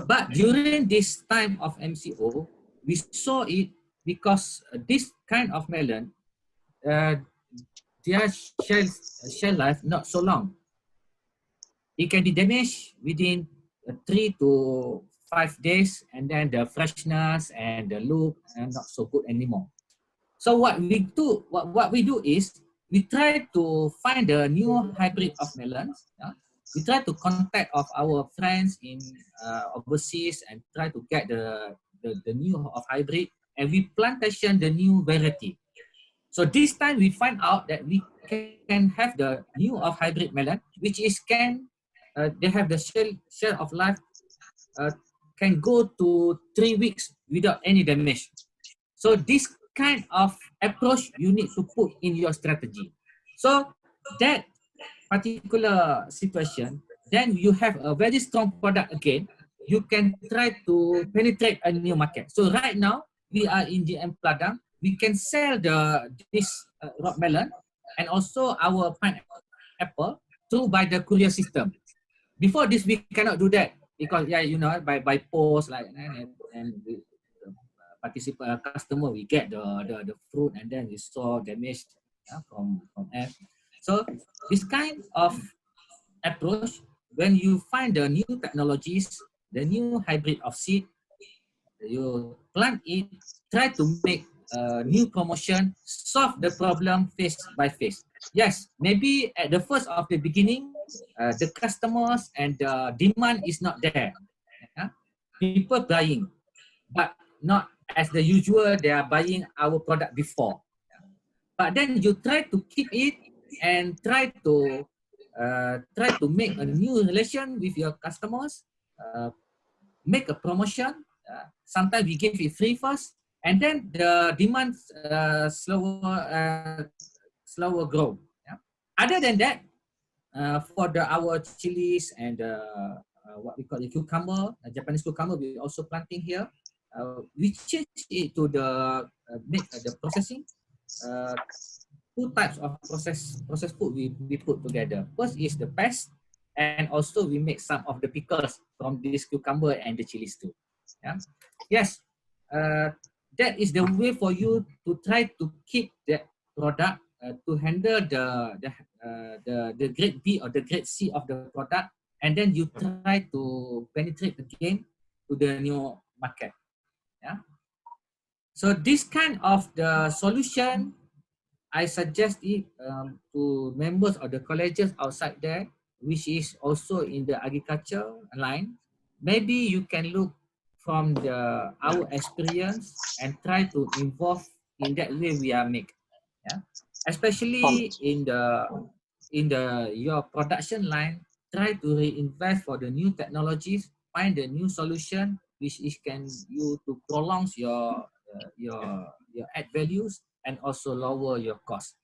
But during this time of MCO, we saw it because this kind of melon, their shell life not so long. It can be damaged within 3 to 5 days, and then the freshness and the look are not so good anymore. So what we do is we try to find a new hybrid of melons. We try to contact of our friends in overseas and try to get the new of hybrid, and we plantation the new variety. So this time we find out that we can have the new of hybrid melon, which is they have the shell of life can go to 3 weeks without any damage. So this kind of approach you need to put in your strategy. So that particular situation, then you have a very strong product again. You can try to penetrate a new market. So right now we are in GM Padang. We can sell this rock melon and also our pineapple by the courier system. Before this, we cannot do that because by post and customer we get the fruit and then we saw damage from air. So this kind of approach, when you find the new technologies, the new hybrid of seed, you plant it, try to make a new promotion, solve the problem face by face. Yes, maybe at the first of the beginning, the customers and the demand is not there. Yeah? People buying, but not as the usual, they are buying our product before. But then you try to keep it and try to make a new relation with your customers, make a promotion. Sometimes we give it free first, and then the demand slower grow. Yeah? Other than that, for our chilies and what we call the cucumber, Japanese cucumber, we also planting here. We change it to the make the processing. Two types of processed food we put together. First is the paste, and also we make some of the pickles from this cucumber and the chilies too. Yeah. Yes, that is the way for you to try to keep that product to handle the grade B or the grade C of the product, and then you try to penetrate again to the new market. Yeah. So this kind of the solution, I suggest it to members of the colleges outside there, which is also in the agriculture line. Maybe you can look from our experience and try to involve in that way we are make. Yeah, especially in your production line, try to reinvest for the new technologies, find the new solution which is can you to prolong your add values and also lower your cost.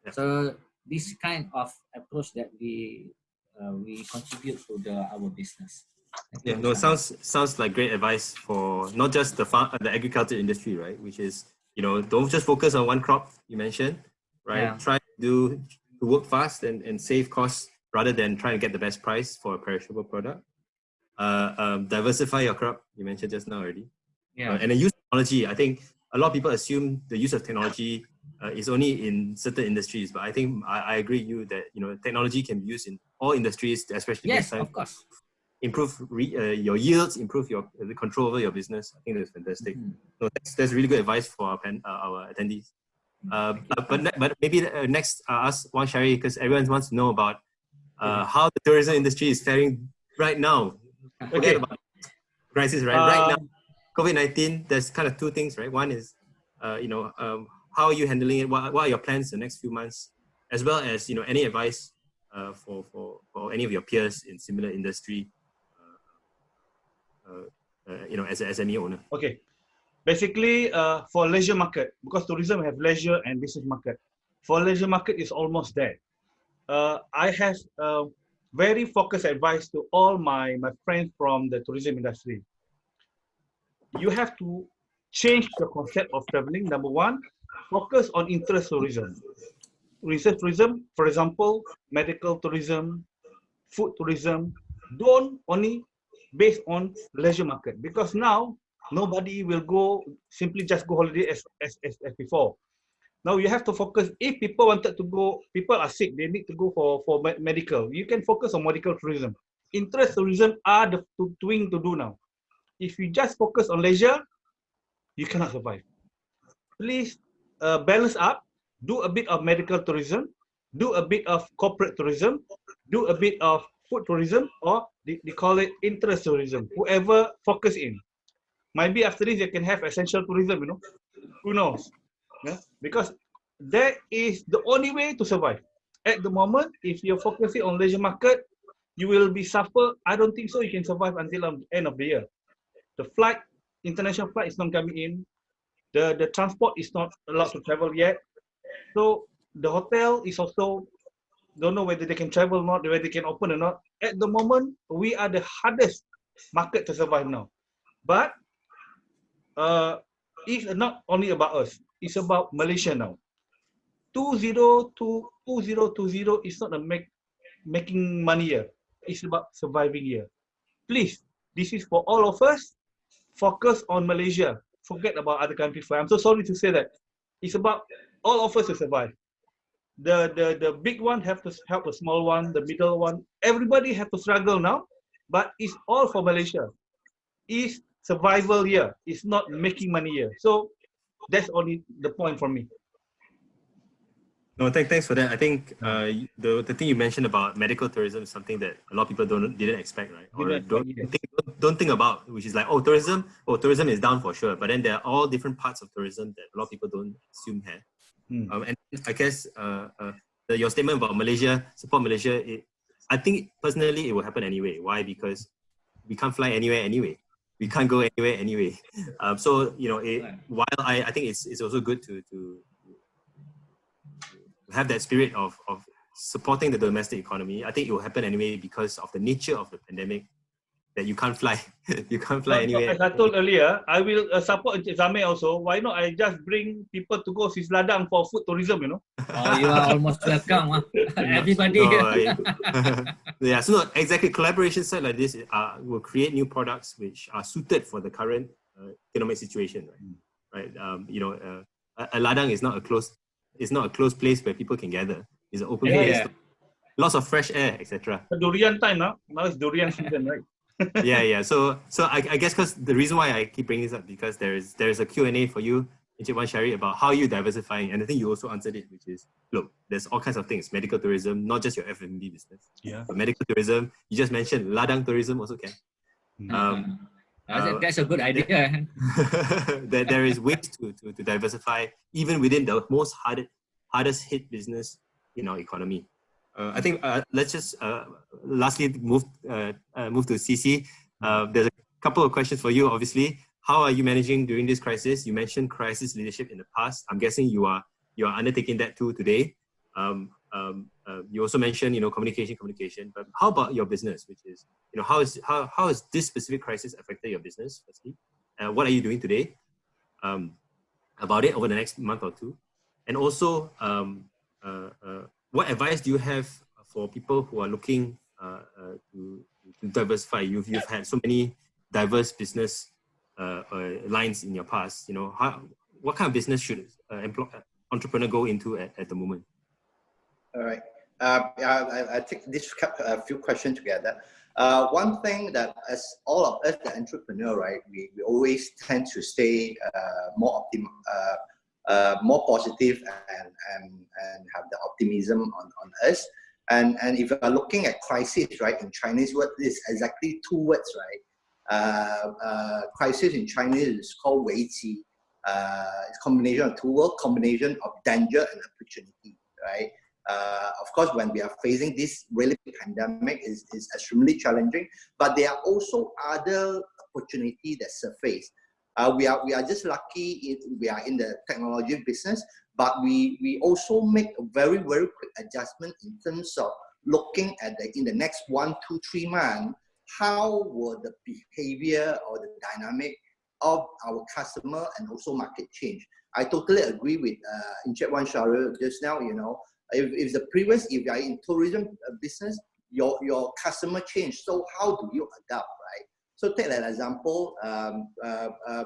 Yeah. So this kind of approach that we contribute to our business. Yeah, no, sounds like great advice for not just the agriculture industry, right? Which is, you know, don't just focus on one crop you mentioned, right? Yeah. Try to work fast and save costs rather than trying to get the best price for a perishable product. Diversify your crop, you mentioned just now already. Yeah. And then use technology. I think a lot of people assume the use of technology is only in certain industries, but I think I agree with you that, you know, technology can be used in all industries, especially Yes, this time. of course. Improve your yields, improve the control over your business. I think that's fantastic. So that's really good advice for our attendees. But maybe next ask Wang Shari, because everyone wants to know about how the tourism industry is faring right now. Forget about crisis, right? Right now, COVID-19. There's kind of two things, right? One is, how are you handling it? What are your plans the next few months, as well as, you know, any advice for any of your peers in similar industry, as an SME owner? Okay. Basically, for leisure market, because tourism have leisure and business market. For leisure market is almost there. I have very focused advice to all my friends from the tourism industry. You have to change the concept of traveling. Number one, focus on interest tourism. Research tourism, for example, medical tourism, food tourism, don't only based on leisure market, because now nobody will go simply just go holiday as before. Now you have to focus. If people wanted to go, people are sick, they need to go for medical. You can focus on medical tourism. Interest tourism are the thing to do now. If you just focus on leisure, you cannot survive. Please balance up. Do a bit of medical tourism. Do a bit of corporate tourism. Do a bit of food tourism, or they call it interest tourism. Whoever focus in. Maybe after this, you can have essential tourism, you know. Who knows? Yeah? Because that is the only way to survive. At the moment, if you're focusing on leisure market, you will be suffer. I don't think so you can survive until the end of the year. The flight, international flight is not coming in. The transport is not allowed to travel yet. So the hotel is also, don't know whether they can travel or not, whether they can open or not. At the moment, we are the hardest market to survive now. But it's not only about us, it's about Malaysia now. 2020 is not a making money year, it's about surviving year. Please, this is for all of us. Focus on Malaysia. Forget about other countries. I'm so sorry to say that. It's about all of us to survive. the big one have to help the small one, the middle one. Everybody have to struggle now, but it's all for Malaysia. It's survival here. It's not making money here. So that's only the point for me. No, thanks for that. I think the thing you mentioned about medical tourism is something that a lot of people didn't expect, right? Or don't think about, which is like, tourism is down for sure. But then there are all different parts of tourism that a lot of people don't assume have. And I guess your statement about Malaysia, support Malaysia, I think personally it will happen anyway. Why? Because we can't fly anywhere anyway. We can't go anywhere anyway. So while I think it's also good to have that spirit of supporting the domestic economy. I think it will happen anyway because of the nature of the pandemic, that you can't fly. You can't fly anywhere. As I told earlier, I will support Encik Zamir also. Why not I just bring people to go to Ladang for food tourism, Oh, you are almost welcome. Everybody. Yeah, so exactly, collaboration side like this will create new products which are suited for the current economic situation, right? A Ladang is not a closed place where people can gather. It's an open place. Lots of fresh air, etc. Durian time now. Now it's durian season, right? Yeah. So I guess because the reason why I keep bringing this up, because there is a Q&A for you, Encik Wan Syarif, about how you're diversifying, and I think you also answered it, which is, look, there's all kinds of things. Medical tourism, not just your F&B business. Yeah. But medical tourism, you just mentioned Ladang tourism also can. That's a good idea. That there is ways to diversify even within the most hardest hit business in our economy. I think let's just lastly move to CC. There's a couple of questions for you. Obviously, how are you managing during this crisis? You mentioned crisis leadership in the past. I'm guessing you are undertaking that too today. You also mentioned communication. But how about your business? Which is how has this specific crisis affected your business? Firstly, what are you doing today about it over the next month or two? And also, what advice do you have for people who are looking to diversify? You've had so many diverse business lines in your past. What kind of business should entrepreneur go into at the moment? All right. I take this a few questions together. One thing that, as all of us, the entrepreneur, right, we always tend to stay more positive and have the optimism on us. And if you are looking at crisis, right, in Chinese word, it's exactly two words, right? Crisis in Chinese is called 危机. It's a combination of two words, combination of danger and opportunity, right? Of course, when we are facing this really pandemic, is extremely challenging, but there are also other opportunities that surface. We are just lucky we are in the technology business, but we also make a very, very quick adjustment in terms of looking at in the next 1, 2, 3 months, how will the behavior or the dynamic of our customer and also market change. I totally agree with Encik Wan Syarif just now. If you are in tourism business, your customer change. So how do you adapt, right? So take an example.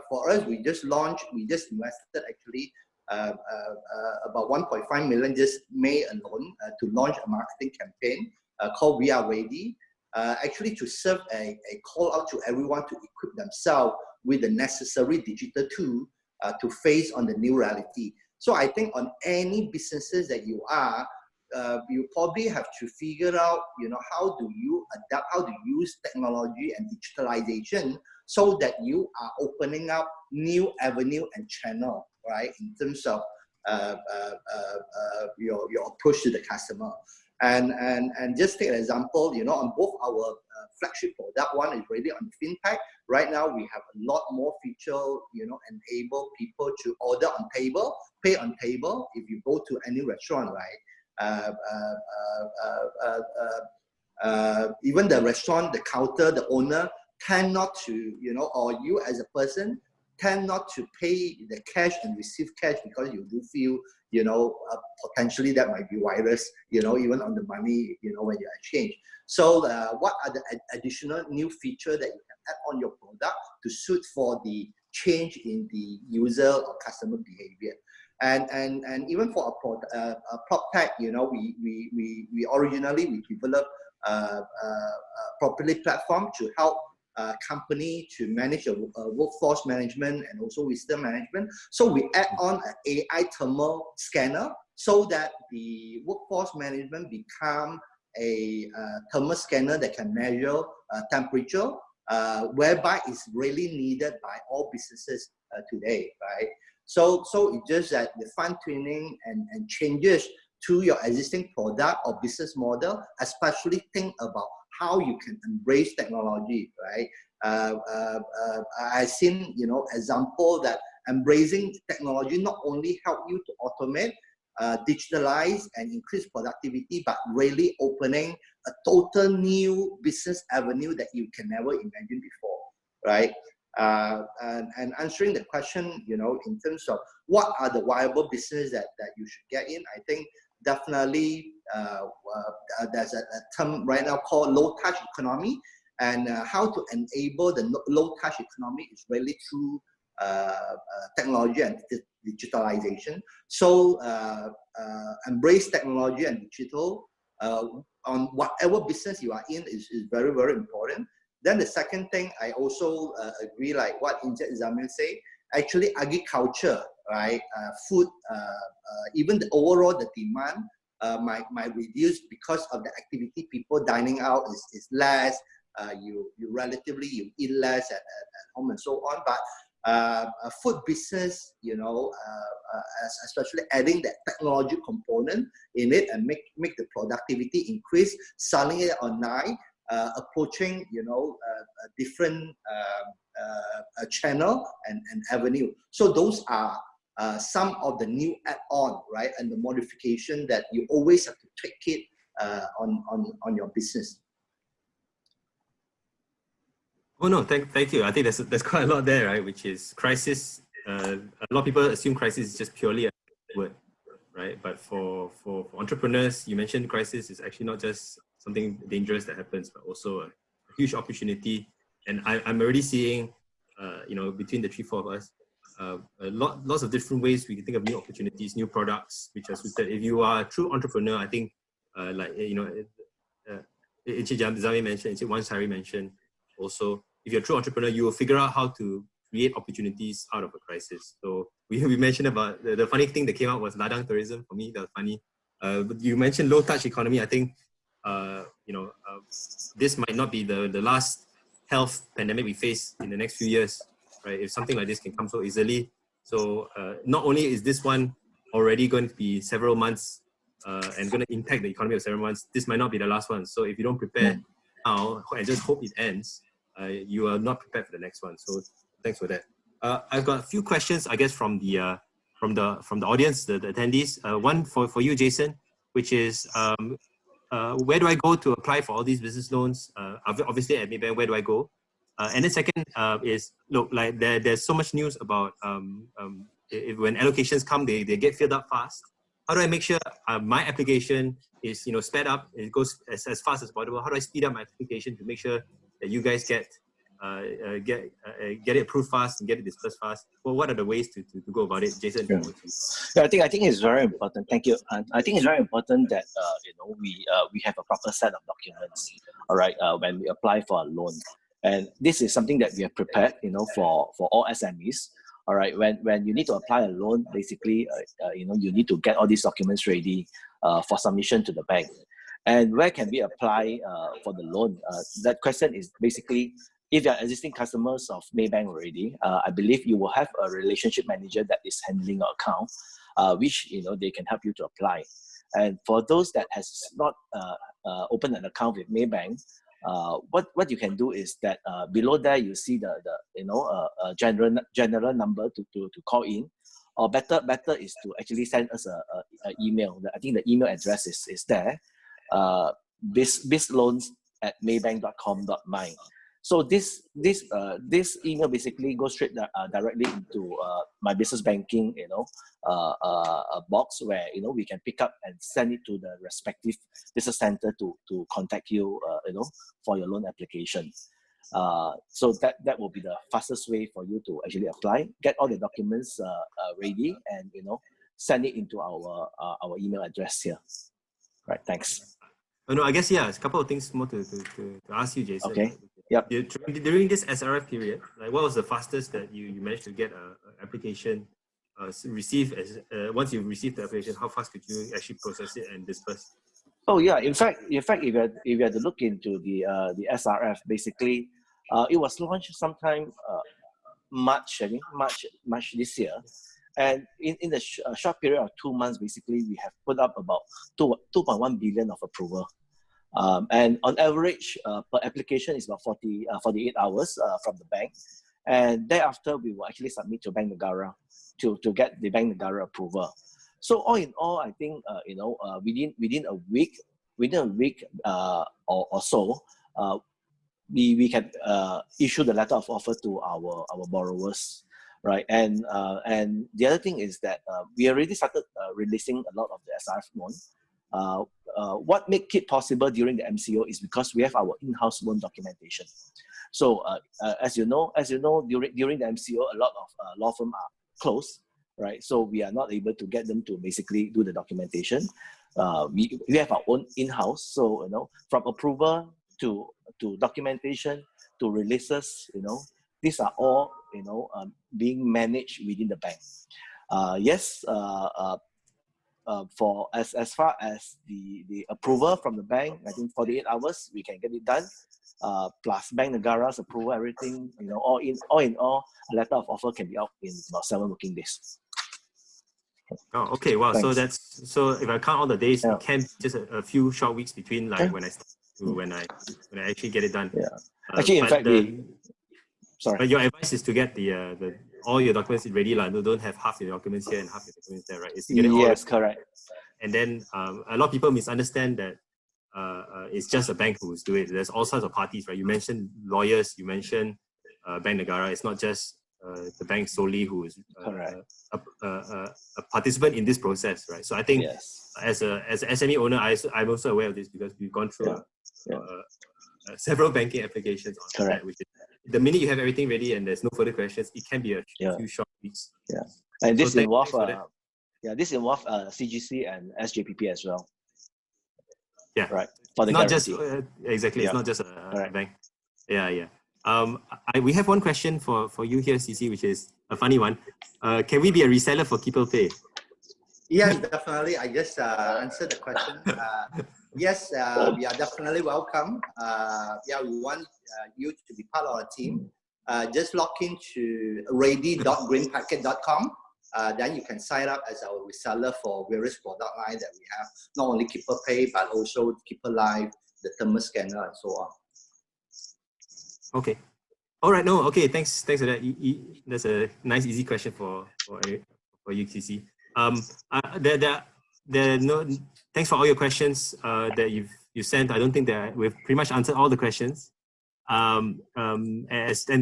For us, we just invested actually about 1.5 million just May alone to launch a marketing campaign called We Are Ready. Actually to serve a call out to everyone to equip themselves with the necessary digital tool to face on the new reality. So I think on any businesses that you are, you probably have to figure out, how do you adapt, how to use technology and digitalization so that you are opening up new avenue and channel, right, in terms of your approach to the customer. And just take an example, on both our flagship product, one is really on fintech. Right now, we have a lot more feature, enable people to order on table, pay on table. If you go to any restaurant, right? Even the restaurant, the counter, the owner tend not to, or you as a person tend not to pay the cash and receive cash because you do feel, potentially that might be virus, even on the money, when you exchange. So what are the additional new feature that you can add on your product to suit for the change in the user or customer behavior? And even for a prop tech, you know, we originally we developed a properly platform to help company to manage a workforce management and also visitor management. So we add on an AI thermal scanner so that the workforce management become a thermal scanner that can measure temperature, whereby it's really needed by all businesses today, right? So it's just that the fine tuning and changes to your existing product or business model, especially think about how you can embrace technology, right? I've seen, you know, example that embracing technology not only help you to automate, digitalize and increase productivity, but really opening a total new business avenue that you can never imagine before, right? And answering the question, you know, in terms of what are the viable business that you should get in, I think definitely there's a term right now called low touch economy, and how to enable the low touch economy is really through technology and digitalization. So embrace technology and digital on whatever business you are in is very, very important. Then the second thing, I also agree, like what Encik Zamil say, actually agriculture, right? Food, even the overall the demand might reduce because of the activity. People dining out is less. You eat less at home and so on. But a food business, you know, especially adding that technology component in it and make the productivity increase, selling it online, approaching, you know, a different channel and avenue. So those are some of the new add-on, right, and the modification that you always have to tweak it on your business. Oh no, thank you. I think there's quite a lot there, right? Which is crisis. A lot of people assume crisis is just purely a word, right? But for entrepreneurs, you mentioned crisis is actually not just something dangerous that happens, but also a huge opportunity. And I'm already seeing, you know, between the 3-4 of us, lots of different ways we can think of new opportunities, new products, which are suited. If you are a true entrepreneur, I think, like, you know, Encik Zami mentioned, Encik Wan Sari mentioned, also, if you're a true entrepreneur, you will figure out how to create opportunities out of a crisis. So we mentioned about the funny thing that came out was ladang tourism. For me, that was funny. But you mentioned low touch economy. I think, you know, this might not be the last health pandemic we face in the next few years, right? If something like this can come so easily. So not only is this one already going to be several months and going to impact the economy of several months, this might not be the last one. So if you don't prepare now and just hope it ends, you are not prepared for the next one. So thanks for that. I've got a few questions, I guess, from the audience, the attendees. One for you, Jason, which is where do I go to apply for all these business loans? Obviously at Maybank, where do I go? And then second is, look, like there's so much news about when allocations come, they get filled up fast. How do I make sure my application is, you know, sped up, it goes as fast as possible? How do I speed up my application to make sure that you guys get it approved fast and get it dispersed fast? Well, what are the ways to go about it, Jason? Yeah. Yeah, I think it's very important. Thank you. And I think it's very important that you know, we have a proper set of documents. All right, when we apply for a loan, and this is something that we have prepared, you know, for all SMEs. All right, when you need to apply a loan, basically, you know, you need to get all these documents ready for submission to the bank. And where can we apply for the loan? That question is basically, if you are existing customers of Maybank already, I believe you will have a relationship manager that is handling your account, which, you know, they can help you to apply. And for those that has not opened an account with Maybank, what you can do is that below there you see the you know, general number to call in, or better is to actually send us a email. I think the email address is there, bizloans@maybank.com.my. So this email basically goes straight directly into my business banking, you know, box where, you know, we can pick up and send it to the respective business center to contact you, you know, for your loan application. So that will be the fastest way for you to actually apply, get all the documents ready, and, you know, send it into our email address here. Right, thanks. Oh, no, I guess, yeah, it's a couple of things more to ask you, Jason. Okay, yep. During this SRF period, like what was the fastest that you managed to get an application received? Once you received the application, how fast could you actually process it and disperse? Oh yeah, in fact, if you had to look into the SRF, basically, it was launched sometime March this year, and in the short period of 2 months, basically we have put up about 2.1 billion of approval, and on average per application is about 48 hours from the bank, and thereafter we will actually submit to Bank Negara to get the Bank Negara approval. So all in all, I think within a week or so, we can issue the letter of offer to our borrowers, right? And the other thing is that we already started releasing a lot of the SRF loan. What make it possible during the MCO is because we have our in-house loan documentation. So as you know, during the MCO, a lot of law firms are closed, right? So we are not able to get them to basically do the documentation. We have our own in-house, so from approval to documentation to releases, these are all being managed within the bank. Yes, for as far as the approval from the bank, I think 48 hours we can get it done. Plus Bank Negara's approval, everything, all in all, a letter of offer can be out in about 7 working days. Oh, okay. Wow. Thanks. So if I count all the days, Yeah. it can be just a few short weeks between like Okay. when I start to when I actually get it done. Yeah. Actually, in fact, sorry. But your advice is to get the all your documents ready, like don't have half your documents here and half your documents there, right? It's to get it all Yes, ready. correct. And then a lot of people misunderstand that it's just a bank who's doing it. There's all sorts of parties, right? You mentioned lawyers, you mentioned Bank Negara. It's not just the bank solely who is a participant in this process, right? So I think as an SME owner, I'm also aware of this because we've gone through several banking applications on that, which is the minute you have everything ready and there's no further questions, it can be a few short weeks. Yeah, and this So involves CGC and SJPP as well. Yeah, right. For the not guarantee. just exactly. Yeah. It's not just a bank. Yeah. We have one question for you here, CC, which is a funny one. Can we be a reseller for Keeper Pay? Yes, definitely. I just answered the question. Yes, we are definitely welcome. We want you to be part of our team. Just log into ready.greenpacket.com. Then you can sign up as our reseller for various product lines that we have. Not only Keeper Pay, but also Keeper Live, the thermal scanner, and so on. Okay. All right. No. Okay. Thanks for that. That's a nice, easy question for you, CC. Thanks for all your questions that you sent. I don't think that we've pretty much answered all the questions. And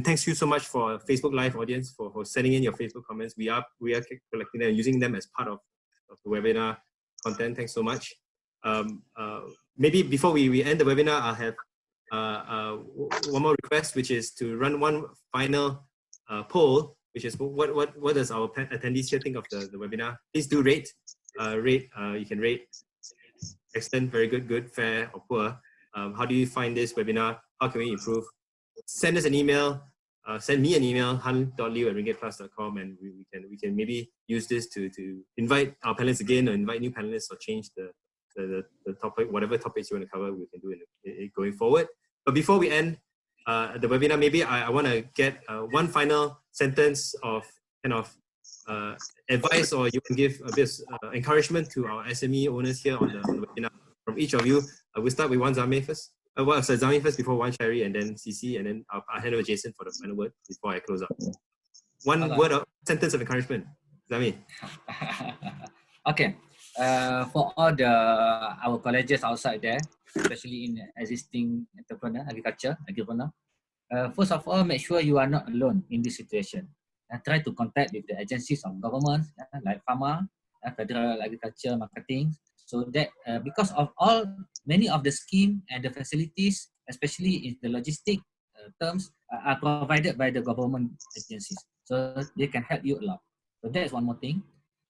thanks you so much for Facebook Live audience for sending in your Facebook comments. We are collecting them and using them as part of the webinar content. Thanks so much. Maybe before we end the webinar, I'll have one more request, which is to run one final poll, which is what does our attendees here think of the webinar? Please do rate. You can rate excellent, very good, good, fair, or poor. How do you find this webinar? How can we improve? Send us an email. Send me an email, han.liu@ringgitplus.com, and we can maybe use this to invite our panelists again, or invite new panelists, or change the topic, whatever topics you want to cover. We can do it going forward. But before we end the webinar, maybe I want to get one final sentence of kind of advice, or you can give a bit of encouragement to our SME owners here on the webinar from each of you. We'll start with Wan Zami first. Zami first before Wan Sherry, and then CC, and then I'll hand over Jason for the final word before I close up. One word of sentence of encouragement, Zami. Okay. For all our colleges outside there, especially in existing agriculture, first of all, make sure you are not alone in this situation. And try to contact with the agencies of government like Pharma, Federal Agriculture Marketing, so that because of many of the scheme and the facilities, especially in the logistic terms, are provided by the government agencies, so they can help you a lot. So that is one more thing.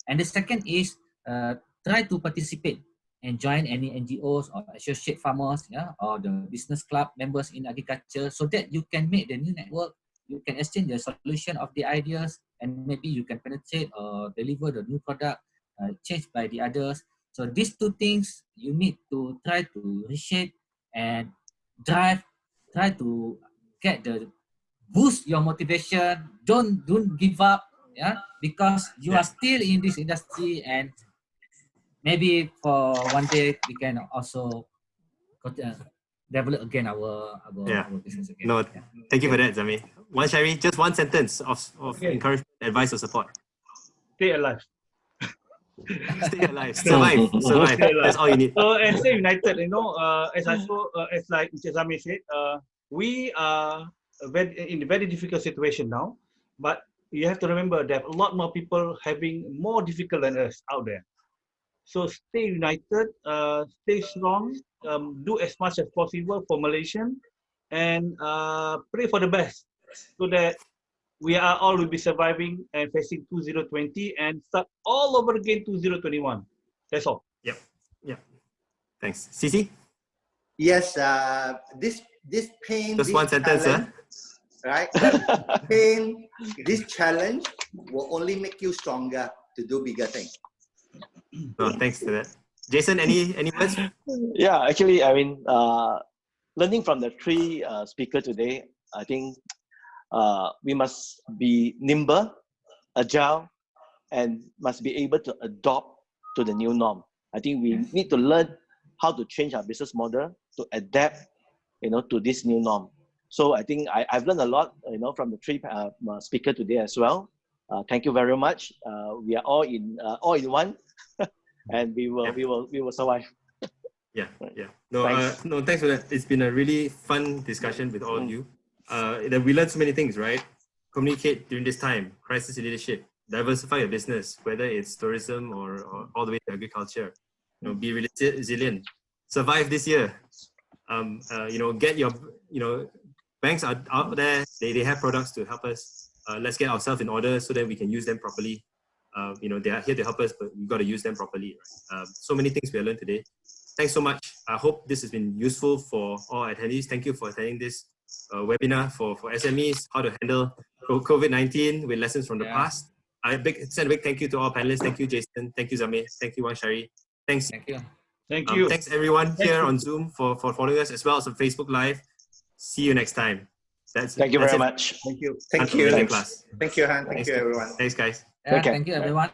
And the second is try to participate and join any NGOs or associate farmers, yeah, or the business club members in agriculture, so that you can make the new network, you can exchange the solution of the ideas, and maybe you can penetrate or deliver the new product changed by the others. So these two things you need to try to reshape and drive, try to get the boost your motivation. Don't give up, yeah, because you are still in this industry, and maybe for one day we can also develop again our business again. No, thank you for that, Zami. Wan Shairi, just one sentence of encouragement, advice, or support. Stay alive. Stay alive, survive. Stay alive. That's all you need. And stay united. You know, as I saw, as like Mr. Zami said, we are in a very difficult situation now. But you have to remember that a lot more people having more difficult than us out there. So stay united, stay strong, do as much as possible for Malaysian, and pray for the best, so that we are all will be surviving and facing 2020 and start all over again 2021. That's all. Yep. Thanks. Cici? Yes, this pain, Just this one sentence, challenge, right? Pain, this challenge will only make you stronger to do bigger things. No, thanks to that. Jason, any words? Yeah, actually, I mean, learning from the three speakers today, I think we must be nimble, agile, and must be able to adopt to the new norm. I think we need to learn how to change our business model to adapt, to this new norm. So I think I've learned a lot, from the three speakers today as well. Thank you very much. We are all in one, and we will survive. Yeah. No, thanks for that. It's been a really fun discussion with all of you. We learned so many things, right? Communicate during this time, crisis in leadership, diversify your business, whether it's tourism or all the way to agriculture. Be resilient, survive this year. Get your, banks are out there. They have products to help us. Let's get ourselves in order so that we can use them properly. They are here to help us, but we've got to use them properly. Right? So many things we learned today. Thanks so much. I hope this has been useful for all attendees. Thank you for attending this webinar for SMEs, how to handle COVID-19 with lessons from the past. Send a big thank you to all panelists. Thank you, Jason. Thank you, Zami. Thank you, Wan Shairi. Thanks. Thank you. Thank you. Thanks everyone here on Zoom for following us, as well as on Facebook Live. See you next time. Thank you very much. Thank you. Thank you. Class. Thank you, Han. Thank you, everyone. Thanks, guys. Thank you, everyone.